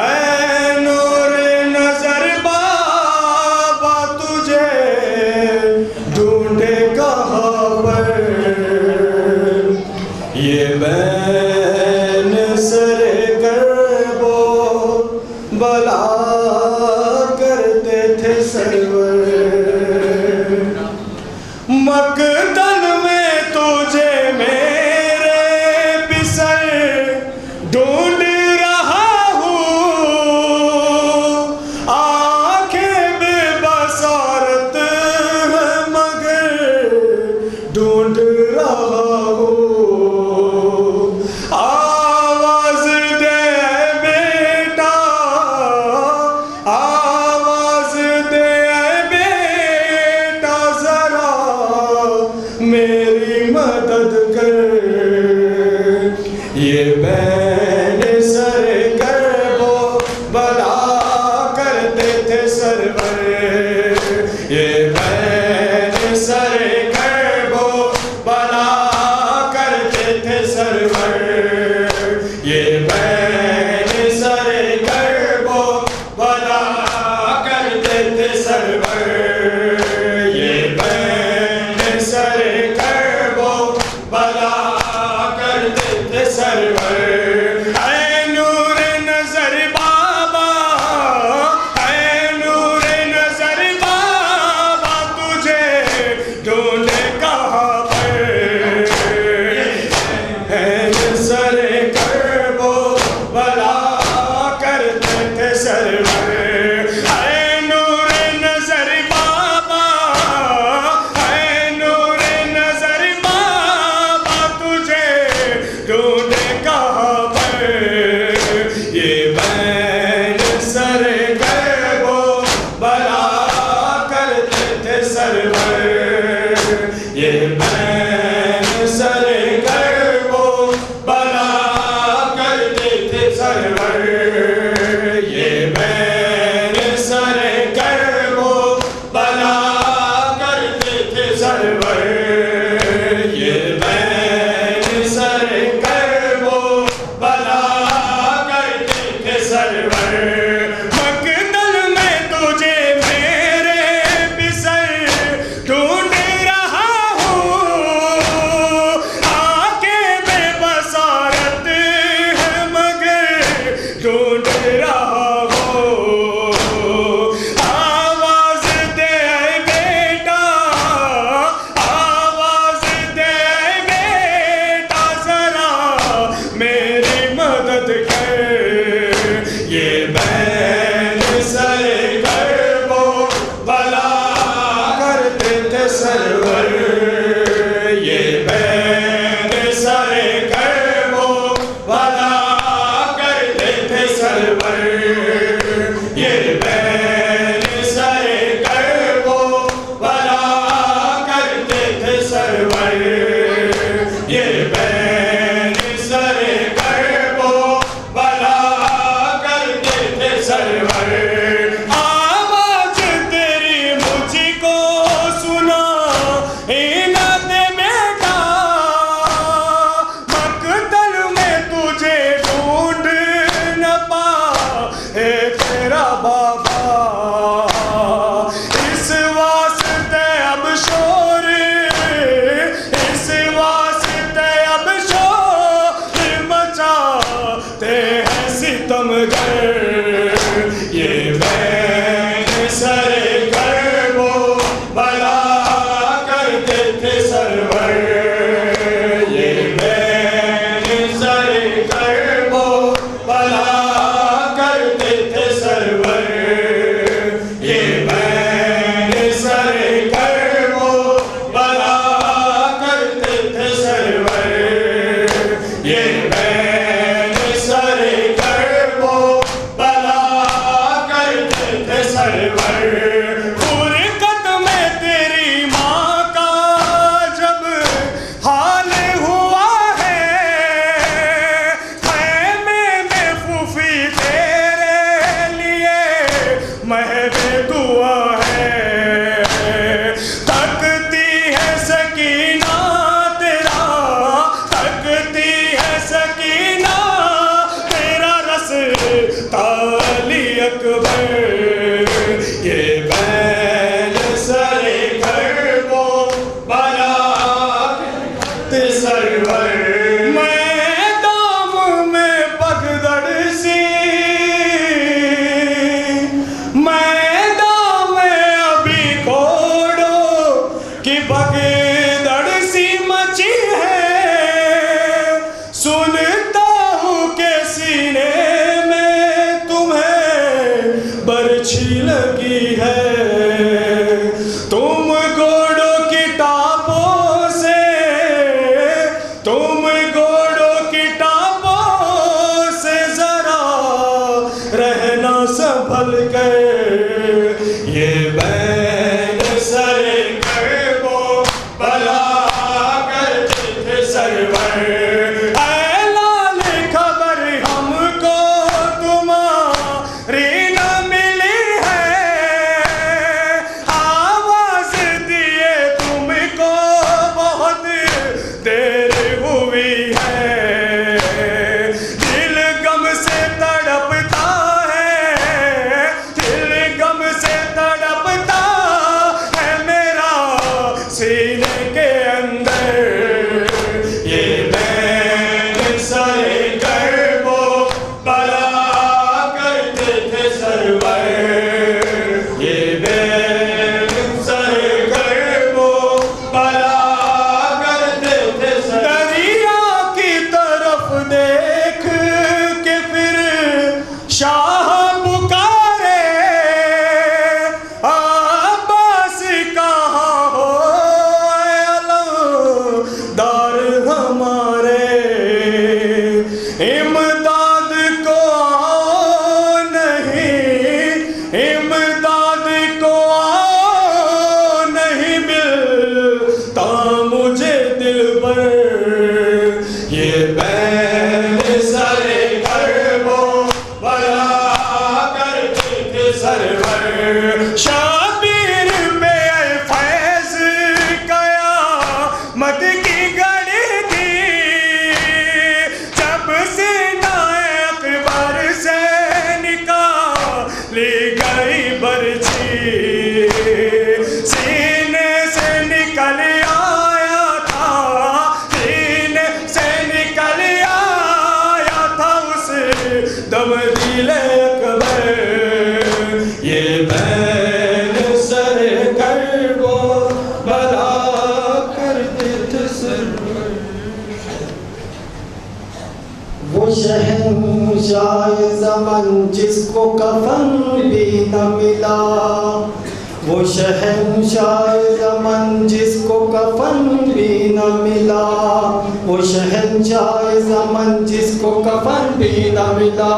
ऐ नूर नजर बाबा तुझे ढूंढे कहाँ पर ये बैन सर सरवर, ये बैन सर कर्बो बला करते थे सरवर, ये बैन सर कर्बो बला करते थे सरवर। मकदल में तुझे मेरे बिसर ढूंढ रहा हूँ, आके बेबसारत है मगर ढूंढ रहा हूँ। आवाज दे बेटा, आवाज दे बेटा, जरा मेरी मदद कर। ये बैन सर कर्बो बला करते थे सरवर, ये बैन सर कर्बो बला करते थे सरवर, ये बैन सर कर्बो बला करते थे सरवर, ये बैन सर कर्बो बला करते थे सरवर। आवाज तेरी मुझको सुना ना दे बेटा, मकतल में तुझे ढूंढ न पा ए तेरा बाबा। इस वास्ते अब शोर, इस वास्ते अब शोर मचाते हैं सितमगर। ये बैन सर कर्बो बला करते थे सरवर, ये बैन सर कर्बो बला करते थे सरवर, ये बैन सर कर्बो बला करते थे सरवर, ये बैन सर कर्बो बला करते थे सरवर। फुरकत में तेरी माँ का जब हाल हुआ है, खैमे में फूफी तेरे लिए महवे दुआ है। तकती है सकीना तेरा, तकती है सकीना तेरा रस ताली अकबर। ये बैन सर कर्बो बला करते सरवर। मैं दाम में पगदड़ सी, मैं दाम में अभी कोड़ो कि पगदड़ सी मची है। सुनता हूँ के सीने में तुम्हें बर तब्दील अकबर ये बैन सर कर वो बड़ा करते थे सरवर। वो शहंशाह ज़मान जिसको कफन भी न मिला, वो शहंशाह ज़मान जिसको कफन भी न मिला, वो शहंशाह ज़मान जिसको कफन भी न मिला,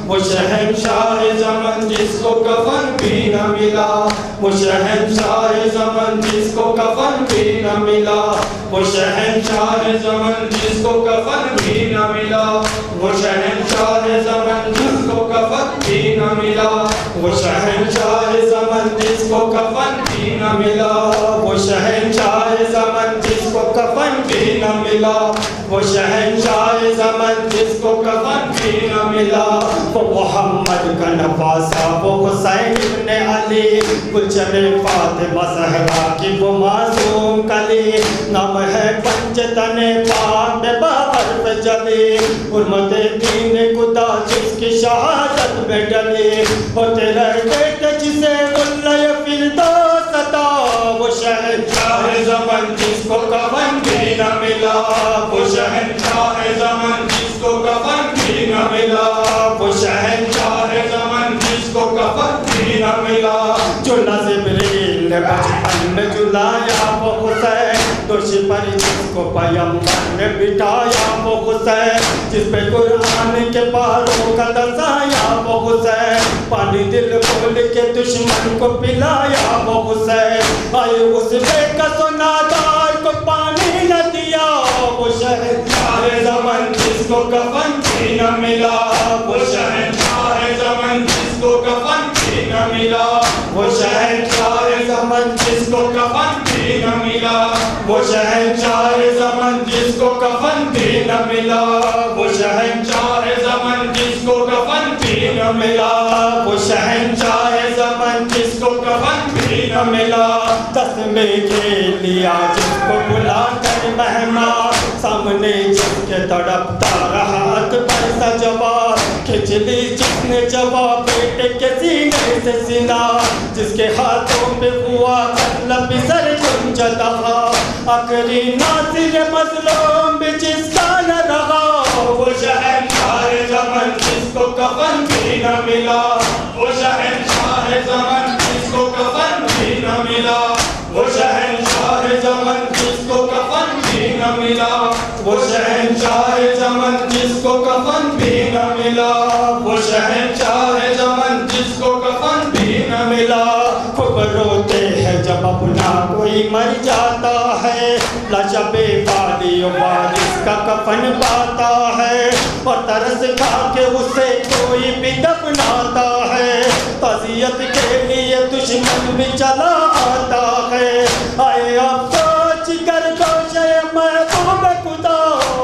वो शहंशाह ज़मान जिसको कफन भी न मिला, वो शहंशाह ज़मान जिसको कफन भी न मिला, वो शहंशाह ज़मान जिसको कफन भी न मिला, वो शहंशाह ज़मान जिसको कफन भी न मिला, वो शहंशाह ज़मान जिसको कफन भी न मिला, वो शहंशाह ज़मान जिसको कफन भी न मिला, वो शहंशाह ज़मान जिसको कफन भी न मिला, वो मोहम्मद का नवासा, वो हुसैन इब्ने अली, गुलशन फातिमा ज़हरा की वो मासूम कली, नाम है पंचतन पाक में बाबर पे जली, उम्मत दीन खुदा जिसकी शहादत में डली, वो तेरे बेटे जिसे मुल्ला फिरदौस अता, वो शहंशाह ज़मान जिसको कफन भी न मिला, वो शहंशाह ज़मान जिसको कफन भी न मिला, वो शहंशाह ज़मान जिसको कफन भी न मिला, जो जिब्रील ने बचपन में झुलाया वो हुसैन, दोषी पर जिसको पैगंबर ने बिठाया वो हुसैन, जिस पे कुरान के पारों का दसाया वो हुसैन, पानी दिल खोल के दुश्मन को पिलाया वो हुसैन, आए उस बेकसो नादार को पानी न दिया, वो शहंशाह ज़मान जिसको कफन भी न मिला, वो शहंशाह ज़मान जिसको कफन भी न मिला, वो शहंशाह ज़मान जिसको कफन भी न मिला, वो शहंशाह ज़मान जिसको कफन भी न मिला, वो शहंशाह ज़मान जिसको कफन भी न मिला, वो शहंशाह ज़मान जिसको कफन भी न मिला, तस्मे के लिया जिसको बुला कर मेहमा, सामने जिसके तड़पता रहा अकबर सा जवाब, खिंच ली जिसने जवाब बेटे के सीने से सीना, जिसके हाथों पे हुआ कत्ल बिसर गुंजता, आखिरी नासिर मज़लूम भी जिसका न रहा, वो शहंशाह ज़मान जिसको कफन भी न मिला, वो शहंशाह ज़मान जिसको कफन भी न मिला, वो शहंशाह ज़मान जिसको कफन भी न मिला, वो शहंशाह ज़मान जिसको कफन भी न मिला, वो शहंशाह ज़मान जिसको कफन भी न मिला, खूब रोते हैं जब अपना कोई मर जाता है, लशबे वाली वारिस का कफन पाता है, और तरस खा के उसे कोई भी दफनाता है, तज़ियत के लिए दुश्मन भी चला आता है, आए अब सोच कर दोषे महबूब खुदा,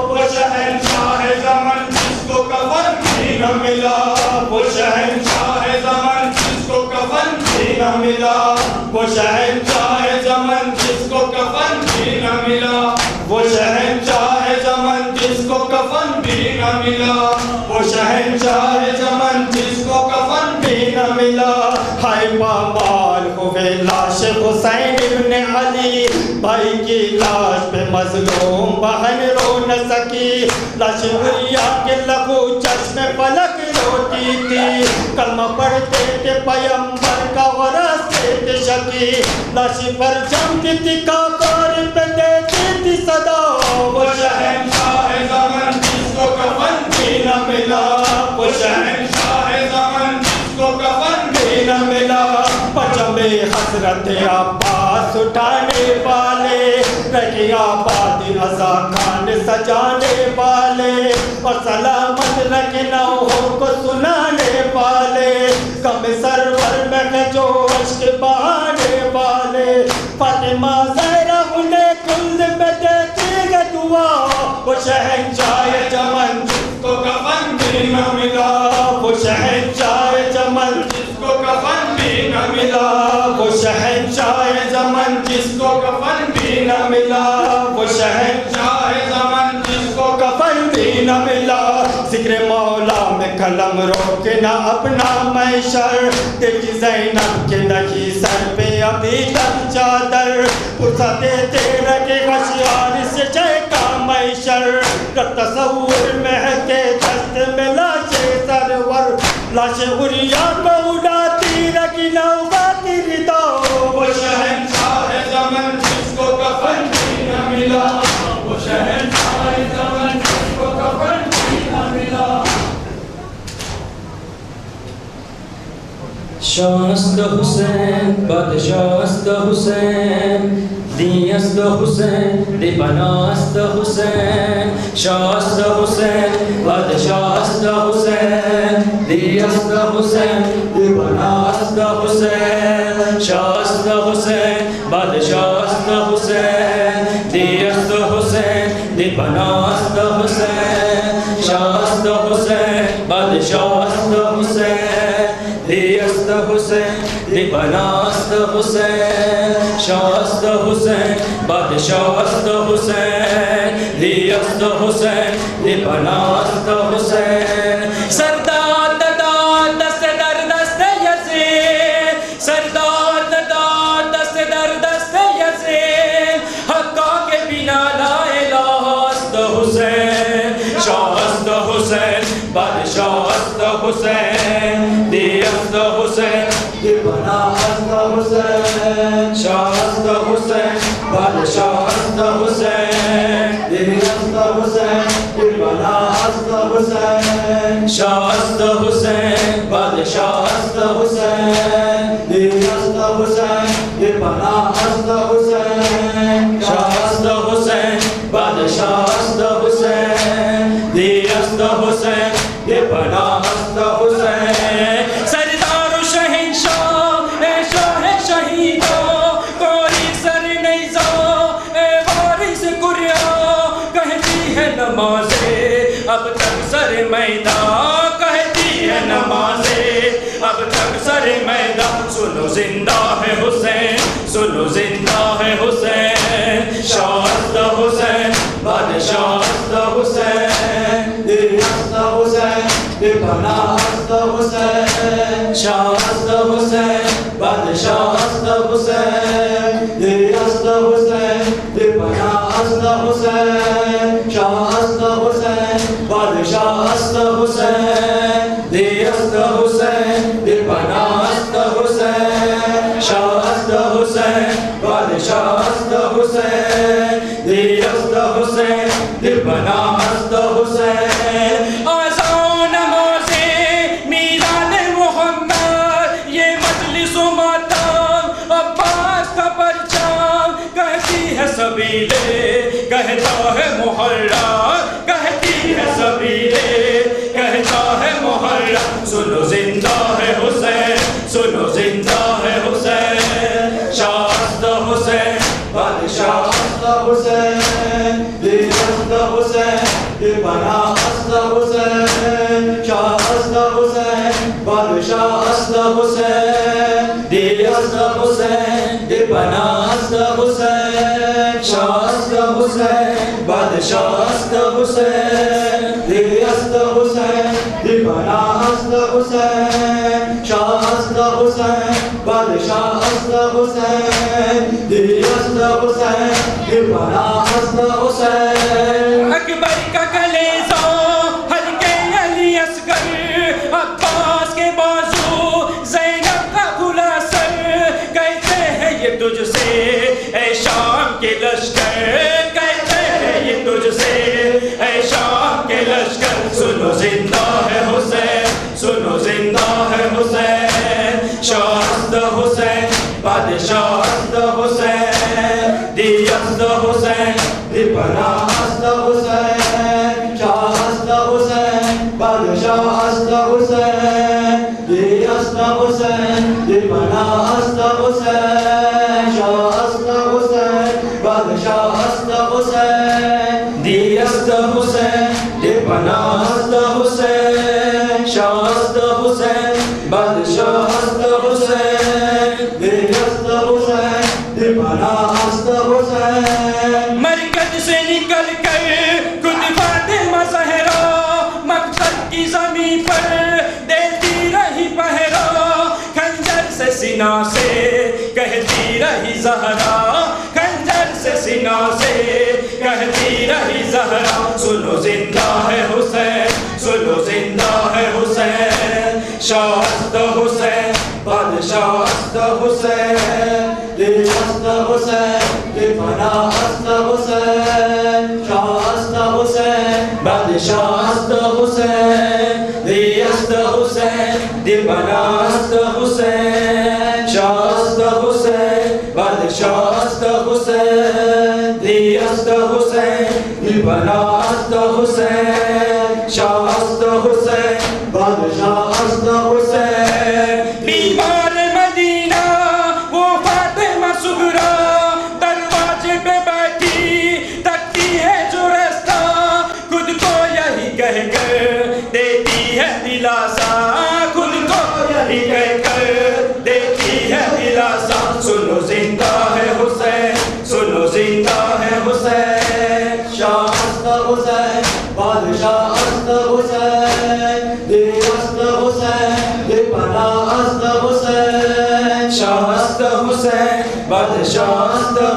वो शहंशाह ज़मान जिसको कफन भी न मिला, वो शहंशाह ज़मान जिसको कफन भी न मिला, वो शहंशाह ज़मान जिसको कफन भी न मिला, वो शहंशाह ज़मान जिसको कफन भी न मिला, वो शहंशाह ज़मान जिसको कफन भी न मिला, हाय पामाल हुए लाश हुसैन इब्ने अली, भाई की लाश पे मज़लूम बहन रो न सकी, लाश हुरिया के लहू चश्मे पलक रोती थी, कलमा पढ़ते थे पैगंबर का वरसते थे शकी, लाश पर जमती थी काकर पे देती थी सदा, वो शहंशाह ज़मान जिसको कफन भी न मिला, वो शहंशाह ज़मान जिसको कफन भी न मिला, पजमे हसरत अब्बास उठाने वाले, रही आबादी रज़ा खान सजाने वाले, और सलामत लखनऊ को सुनाने वाले, कम सरवर में जो अश्क बहाने वाले, फातिमा ज़हरा उन्हें कुल में देती है दुआ, वो शहंशाह ज़मान जिसको कफन भी न मिला, वो शहंशाह ज़मान जिसको कफन भी न मिला, वो शहंशाह ज़मान जिसको कफन भी न मिला, वो शहंशाह ज़मान जिसको कफन भी न मिला, जिक्र मौला में कलम रोकना अपना मैशर, तेरी ज़ैनब के नहीं सर पे अभी तक चादर, फुर्सत तेरे के होशियार से जय का मैशर, तस्वुर महके दस्त में लाशे सरवर, लाशे उरिया को उड़ाती रखी नौबाती रिदा। वो शहंशाह ज़मान जिसको कफन भी न मिला, वो शहंशाह ज़मान जिसको कफन भी न मिला। शास्त हुसैन बादशाहस्त हुसैन, दियस्त हुसैन दिपनास्त हुसैन, शास्त हुसैन बादशाहस्त हुसैन, दियस्त हुसैन दिपनास्त हुसैन, शास्त हुसैन बादशाहस्त हुसैन, दियस्त हुसैन दिपनास्त हुसैन, शास्त हुसैन बादशाहस्त हुसैन, दियस्त हुसैन दिपनास्त हुसैन, शास्त हुसैन बादशाहस्त हुसैन, दियस्त हुसैन दिपनास्त हुसैन। सरदार दाद दस्त दर दस्त यज़ीद, सरदार दाद दस्त दर दस्त यज़ीद, हक्का के बिना ला इलाहा अस्त हुसैन, शास्त हुसैन बादशाहस्त हुसैन, दियस्त हुसैन दिपनास्त हुसैन, शास्त हुसैन बादशाहस्त हुसैन, दियस्त हुसैन दिपनास्त हुसैन, शास्त हुसैन बादशाहस्त हुसैन, दियस्त हुसैन दिपनास्त हुसैन, शास्त हुसैन बादशाहस्त हुसैन, दियस्त हुसैन दिपनास्त हुसैन। सरदार शहंशाह ए शाह शहीदा, कोई सर नहीं जा ए वारिस कुर्या, कहती है नमाज़े अब तक सर मैदान, कहती है नमाज़े अब तक सर मैदान। सुनो जिंदा है हुसैन, सुनो जिंदा है हुसैन, शास्त हुसैन बादशाहस्त हुसैन, दियस्त हुसैन दिपनास्त हुसैन, शास्त हुसैन बादशाहस्त हुसैन, दियस्त हुसैन दिपनास्त हुसैन, शास्त हुसैन बादशाहस्त हुसैन, दियस्त हुसैन दिपनास्त हुसैन, शास्त हुसैन बादशाहस्त हुसैन, दियस्त हुसैन दिपनास्त हुसैन। आज़ान नमाज़े मीरान मोहम्मद, ये मजलिस मातम अब्बास का परचम, कहती है सबीले कहता है मुहर्रा, कहती है सबीले कहता है मुहर्रा। सुनो जिंदा है हुसैन, सुनो जिंदा है हुसैन, शास्त हुसैन बादशाहस्त हुसैन, दियस्त हुसैन दिपनास्त हुसैन, शास्त हुसैन बादशाहस्त हुसैन, दियस्त हुसैन दिपनास्त हुसैन, शास्त हुसैन बादशाहस्त हुसैन, दियस्त हुसैन दिपनास्त हुसैन, शास्त हुसैन बादशाहस्त हुसैन, दियस्त हुसैन दिपनास्त हुसैन। अकबर का कलेजा हल्के अली असगर, अब्बास के बाजू ज़ैनब का खुला सर, कहते हैं ये तुझसे ऐ शाम के लश्कर, कहते हैं ये तुझसे ऐ शाम के लश्कर। सुनो जिंदा है हुसैन, सुनो जिंदा है हुसैन, शास्त हुसैन बादशाहस्त हुसैन, दियस्त हुसैन दिपनास्त हुसैन, शास्त हुसैन बादशाहस्त हुसैन, दियस्त हुसैन दिपनास्त हुसैन, शास्त हुसैन बादशाहस्त हुसैन, दियस्त हुसैन दिपनास्त हुसैन, शास्त हुसैन बादशाहस्त हुसैन, दियस्त हुसैन दिपनास्त हुसैन। मरकज से निकल कर खुद फातिमा ज़हरा मकसद सीना से कहती रही ज़हरा, खंजर से सीना से कहती रही ज़हरा, सुनो जिंदा है हुसैन, सुनो जिंदा है हुसैन, शास्त हुसैन, बादशाह हुसैन, दिलस्त हुसैन, दिलपना हस्त हुसैन, शास्त हुसैन, बादशाह हुसैन, दिलस्त हुसैन, दिलपना हस्त हुसैन, शास्त हुसैन, बादशाह हुसैन, दिलस्त हुसैन, दिलपना हस्त हुसैन, शास्त हुसैन, बादशाह हुसैन। बीमार मदीना वो फातिमा सुगरा, दरवाजे पे बैठी तकती है जो रास्ता, खुद को यही कहकर देती है दिलासा, खुद को यही कहकर देती है दिलासा, सुनो जिंदा है हुसैन, सुनो जिंदा है हुसैन, शास्त हुसैन, बादशाह हुसैन, दिलस्त हुसैन, दिलपना हुसैन, शास्त हुसैन, बादशाह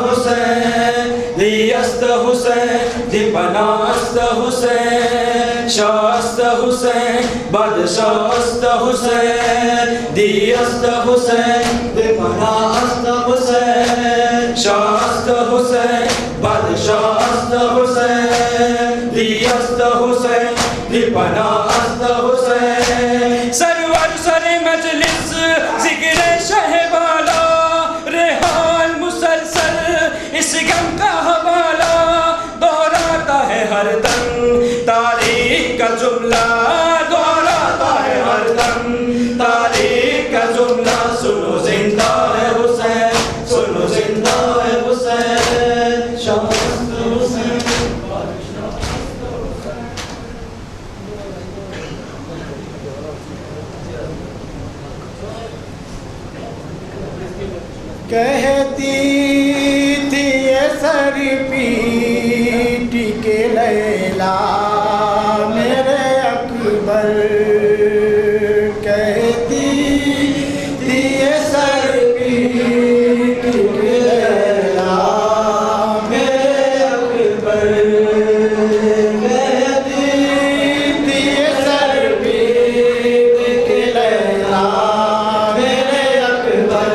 हुसैन, दिलस्त हुसैन, दिलपना हुसैन, शास्त हुसैन, बादशाह हुसैन, दिलस्त हुसैन, दिलपना हुसैन, शास्त हुसैन, बादशाह हुसैन, दिलस्त हुसैन, दिलपना हुसैन। सरवर सरे मजलिस जिक्र शहबाला, रेहान मुसलसल इस गम का हवाला, दोहराता है हर दम तारीख का जुमला, दोहराता है हर दम तारीख का जुमला, सुनो जिंदा है हुसैन, सुनो जिंदा है हुसैन, शास्त हुसैन। कहती थी ये सर पीट के लैला मेरे अकबर, कहती थी ये सर पीट के लैला मेरे अकबर, कहती थी ये सर पीट के लैला मेरे अकबर,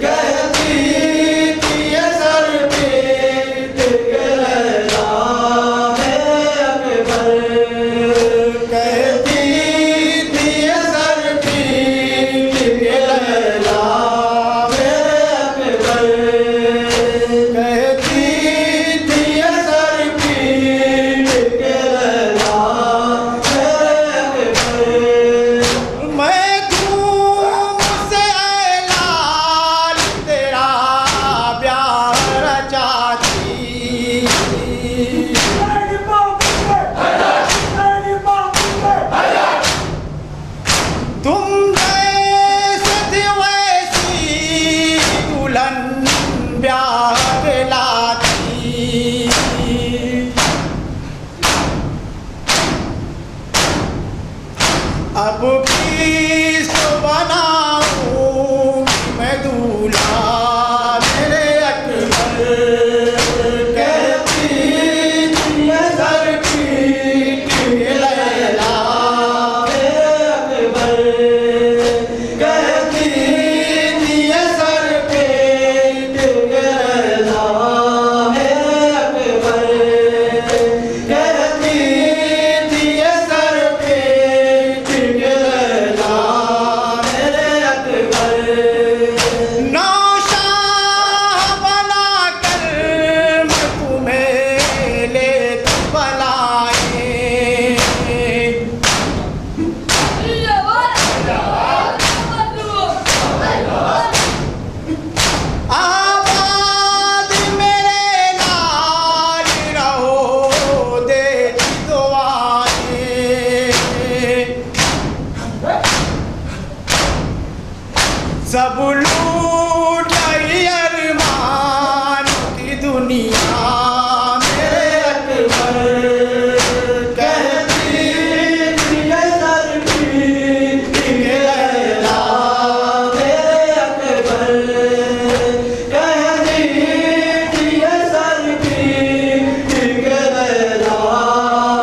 कहती आबाद मेरे लाल रहो देती दुआएं, सब लूट गई अरमान की दुनिया मेरे अकबर कहती थी ये सर पीट के लैला मेरे अकबर कहती थी ये सर पीट के लैला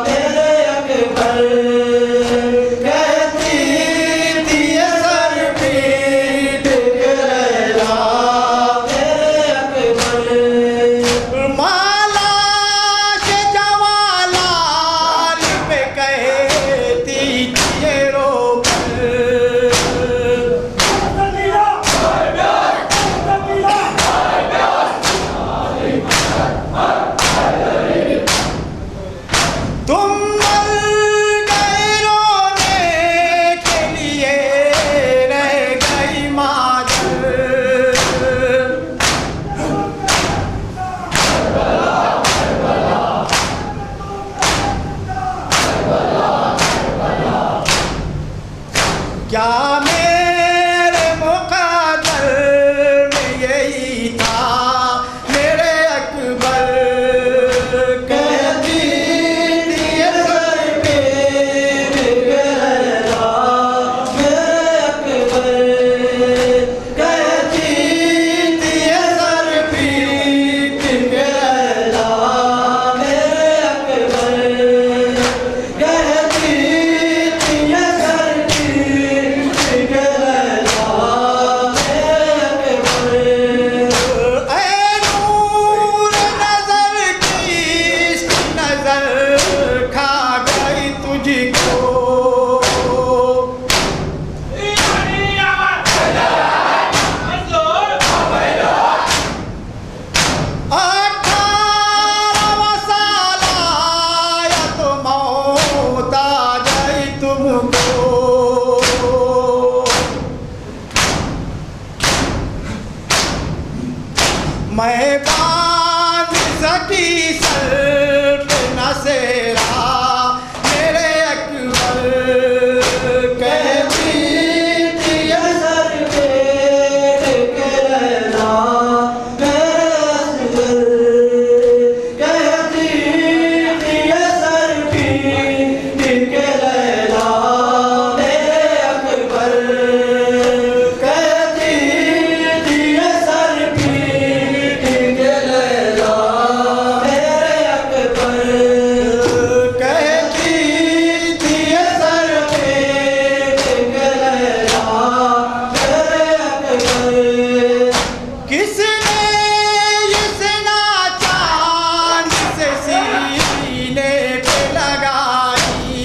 मेरे अकबर कहती थी ये सर पीट के लैला मेरे अकबर माला के जवालाल पे कहती थी ये रोकर तुम मर गए रोने के लिए रह गई मादर क्या मेरे मुक़द्दर में यही था मेरे अकबर कहती थी ये सर पे गहरा मेरे अकबर कहती थी ये सर पीट गहरा मेरे अकबर कहती थी ये सर पीट गहरा मेरे अकबर ऐ नूर नजर की नजर खा गई तुझको अठारह साल आया तो मौत आ गई तुमको मैं बांध सकी सर पे न सेरा मेरे अकबर कहती थी ये सर पे गहरा मेरे अकबर कहती थी ये सर पीट के लैला मेरे अकबर कहती थी ये सर पीट के लैला मेरे अकबर कहती थी ये सर पीट के लैला मेरे अकबर किसने ये सिना चांद से सीने पे लगाई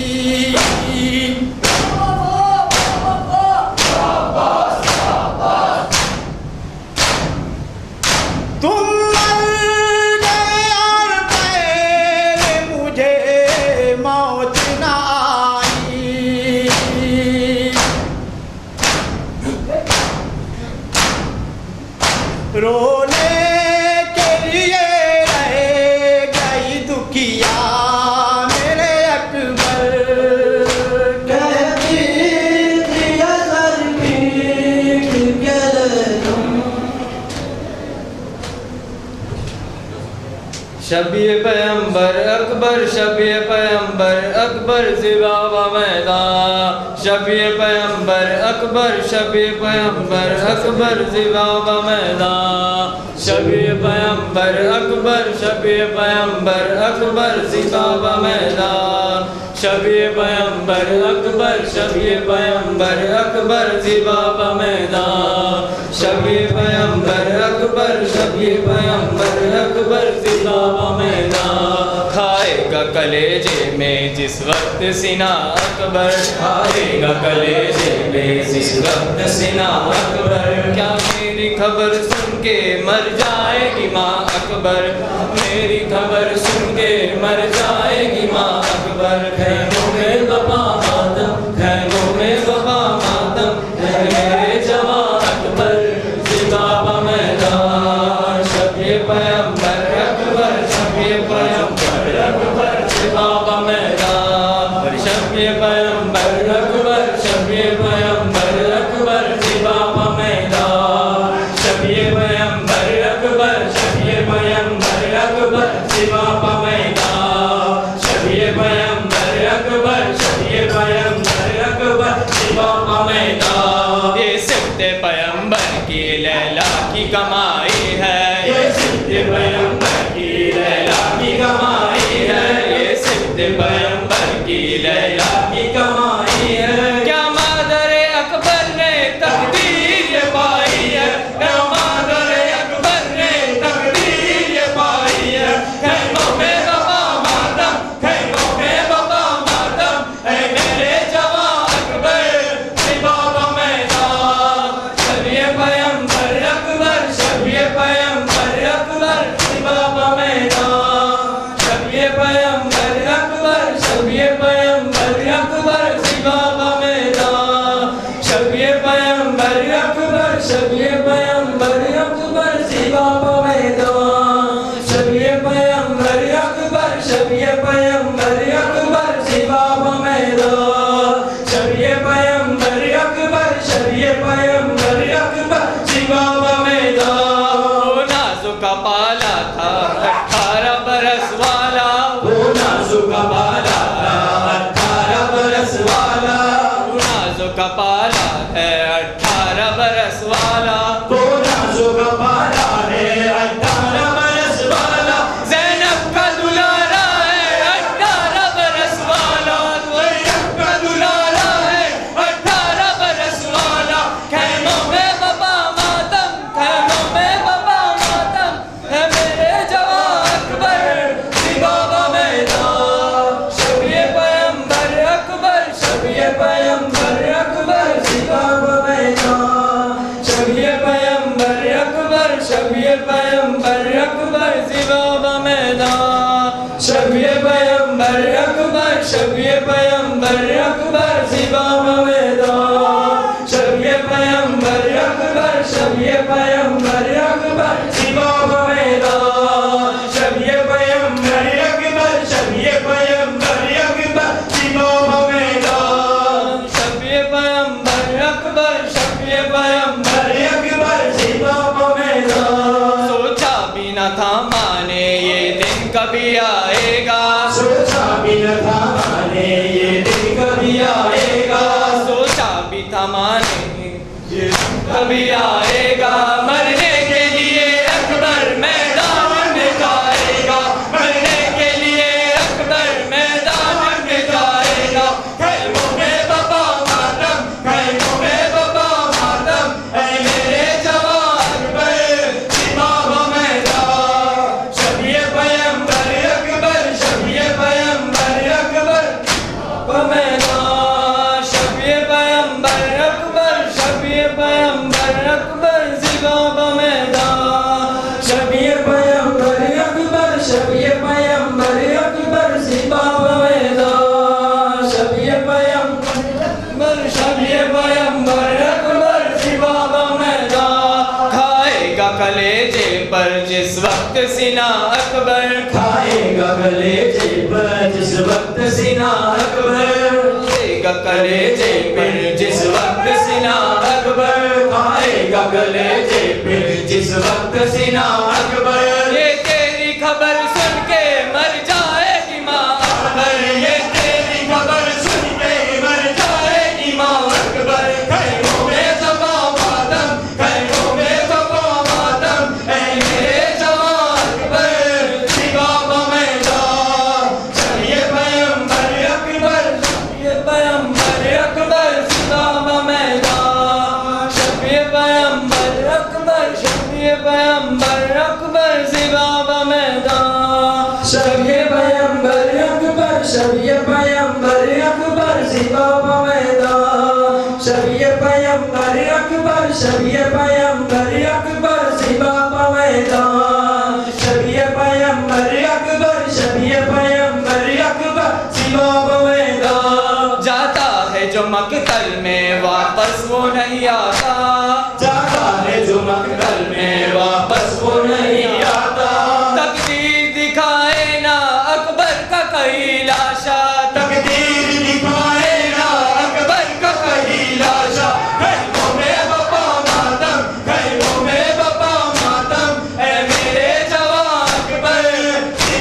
तुम मर गए और पहले मुझे मौत न आई रोने के लिए रह गई दुखिया मेरे अकबर कहती थी ये सर पीट के लैला शबीए पैगंबर अकबर शबीए पैगंबर अकबर ज़िबावा मैदान शबीए पैगंबर अकबर शबीए पैगंबर अकबर ज़िबावा मैदान शबीए पैगंबर अकबर शबीए पैगंबर अकबर ज़िबावा मैदान शबीए पैगंबर अकबर शबीए पैगंबर अकबर ज़िबावा मैदान शबीए पैगंबर अकबर शबीए पैगंबर अकबर ज़िबावा मैदान खाएगा कलेजे में जिस वक्त सीना अकबर खाएगा कलेजे में जिस वक्त सीना अकबर क्या मेरी खबर सुन के मर जाएगी माँ अकबर मेरी खबर सुन के मर जाएगी माँ अकबर खैमों में वफा मातम खैमों में वफा मातम है मेरे जवां अकबर ज़िबावा मैदान की कमाई है, ये सिद्ध पैगंबर की लैला की कमाई है, ये सिद्ध पैगंबर की लैला की कमाई है। क्या मादर अकबर ने तकदीर ये पाई है, क्या मादर अकबर ने तकदीर ये पाई है। खैमों में बाबा मातम, खैमों में बाबा मातम, ऐ मेरे जवान अकबर बाबा मैदान। शब-ए पैगंबर अकबर, शब-ए पैगंबर अकबर बाबा मैदान। शब-ए पैगंबर अकबर, शब-ए पैगंबर अकबर बाबा मैदान। शब-ए पैगंबर अकबर, शब-ए पैगंबर अकबर बाबा मैदान। शब-ए पैगंबर अकबर, शब-ए पैगंबर अकबर बाबा मैदान। शब-ए पैगंबर अकबर, शब-ए पैगंबर अकबर बाबा मैदान। वो नाजुक पाला था 18 बरस वाला, वो नाजुक पाला था 18 बरस वाला, वो नाजुक पाला है 18 बरस वाला, वो नाजुक पाला है 18 बरस वाला। ज़ैनब का दुलारा है 18 बरस वाला, ज़ैनब का दुलारा है 18 बरस वाला। खैमों में बाबा मातम, खैमों में बाबा मातम, है मेरे जवान अकबर बाबा मैदान। शब-ए पैगंबर अकबर, शब-ए पैगंबर अकबर बाबा मैदान। शब-ए पैगंबर अकबर, शब-ए पैगंबर अकबर बाबा मैदान। शब-ए पैगंबर अकबर, शब-ए पैगंबर अकबर बाबा मैदान। शब-ए पैगंबर अकबर, शब-ए पैगंबर अकबर बाबा मैदान। शब-ए पैगंबर अकबर, शब-ए पैगंबर अकबर बाबा मैदान। शब-ए पैगंबर अकबर, शब-ए पैगंबर अकबर बाबा मैदान। सोचा भी न था माने ये दिन कभी आएगा, सोचा भी न था माने ये दिन कभी आएगा, सोचा भी था माने ये दिन कभी आएगा। मरने के लिए अकबर मैदान में जाएगा, मरने के लिए अकबर मैदान में जाएगा। खैमों में बाबा मातम, खैमों में बाबा मातम, ऐ मेरे जवान अकबर बाबा मैदान। शब-ए पैगंबर अकबर, शब-ए पैगंबर अकबर बाबा मैदान। शब-ए पैगंबर अकबर, शब-ए पैगंबर अकबर बाबा मैदान। शब-ए पैगंबर अकबर, शब-ए पैगंबर अकबर बाबा मैदान। शब-ए पैगंबर अकबर, शब-ए पैगंबर अकबर बाबा मैदान। खाएगा कलेजे पर जिस वक्त सीना अकबर, खाएगा कलेजे पर जिस वक्त सीना अकबर, खाएगा कलेजे पर जिस वक्त सीना अकबर, खाएगा कलेजे पर जिस वक्त सीना अकबर। ये तेरी खबर सुन के मर जाएगी माँ अकबर, ये तेरी खबर सुन के मर जाएगी माँ अकबर। खैमों में बाबा मातम, खैमों में बाबा मातम, ऐ मेरे जवान अकबर बाबा मैदान। शब-ए पैगंबर अकबर, शब-ए पैगंबर अकबर बाबा मैदान। शब-ए पैगंबर अकबर, शब-ए पैगंबर अकबर बाबा मैदान। शब-ए पैगंबर अकबर, शब-ए पैगंबर अकबर बाबा मैदान। शब-ए पैगंबर अकबर, शब-ए पैगंबर अकबर बाबा मैदान। शब-ए पैगंबर अकबर, शब-ए पैगंबर अकबर बाबा मैदान। जाता है जो मकतल में वापस वो नहीं आता, जाता है जो मकतल में वापस वो नहीं आता। तकदीर दिखाए ना अकबर का कहीं लाशा, तकदीर दिखाए ना अकबर का कहीं लाशा। खैमों में बाबा मातम, खैमों में बाबा मातम, ऐ मेरे जवान अकबर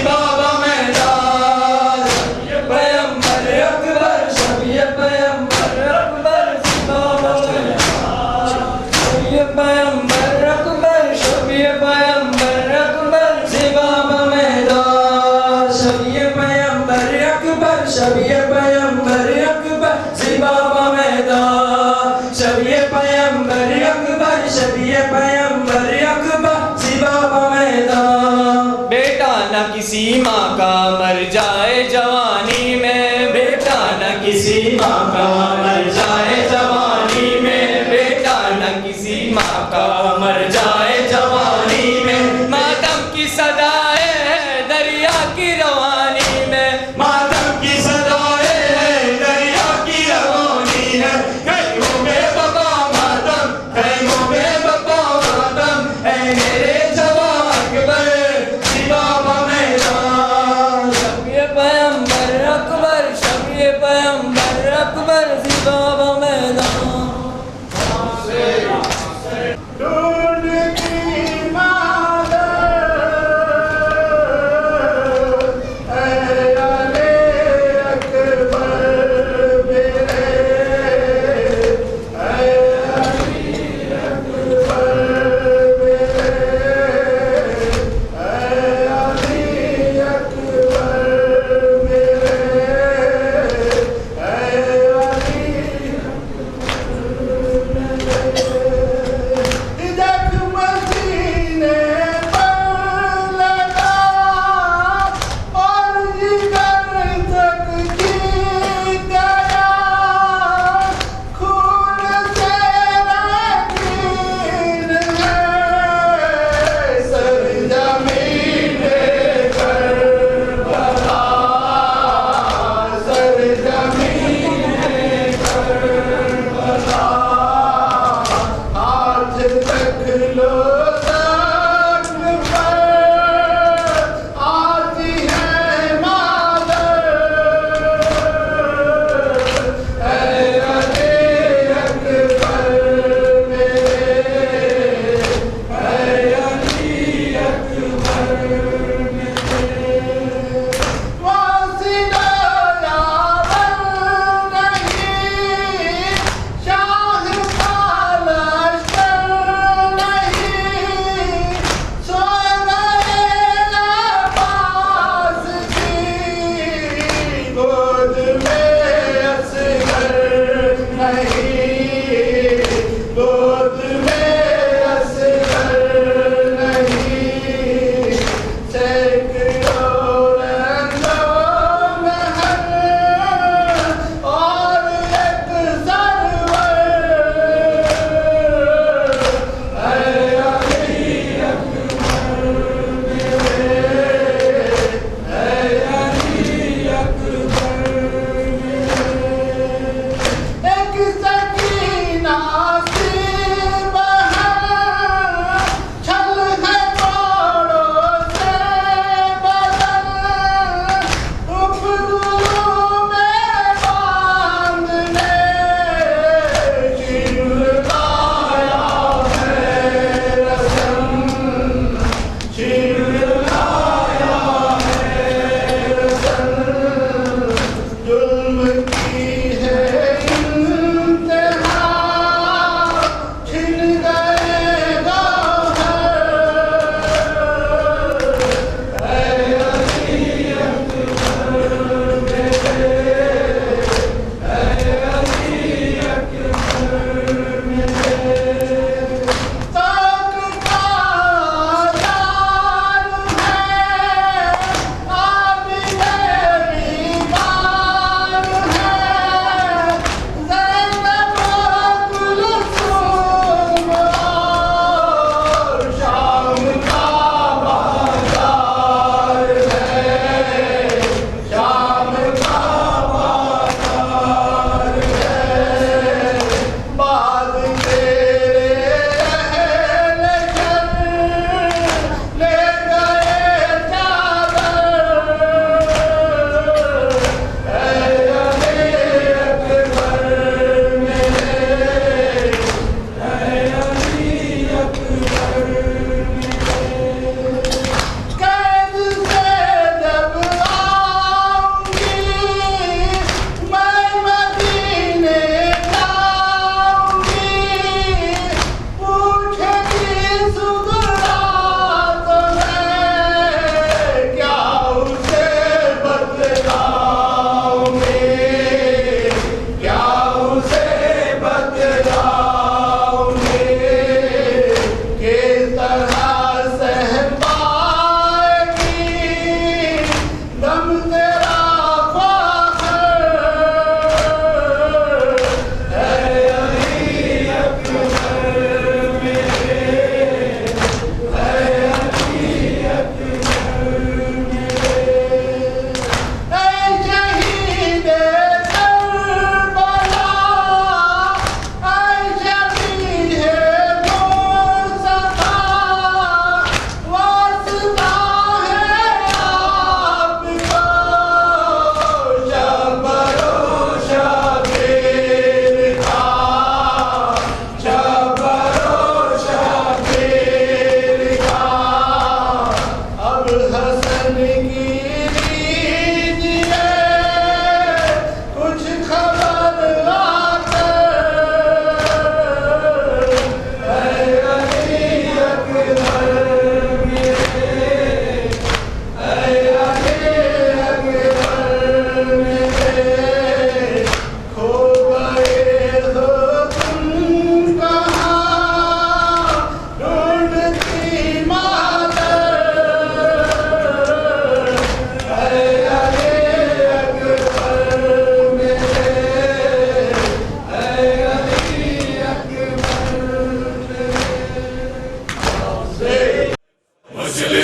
बाबा मैदान। शब-ए पैगंबर अकबर, शब-ए पैगंबर अकबर बाबा मैदान। किसी माँ का मर जाए जवानी में, बेटा न किसी माँ का मर जाए जवानी में, बेटा न किसी माँ का मर जाए जवानी में। मातम की सदाए है दरिया की रवानी में, मातम की सदाए है दरिया की रवानी है। खैमों में बपा मातम, खैमों में बपा मातम, ऐ मेरे जवां अकबर सिवा मैदान। शब-ए-पैगंबर अकबर, शब-ए-पैगंबर अकबर सिवा मैदान।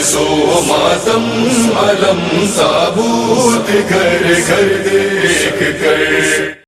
बरसो मातम अलम ताबूत घर घर देख कर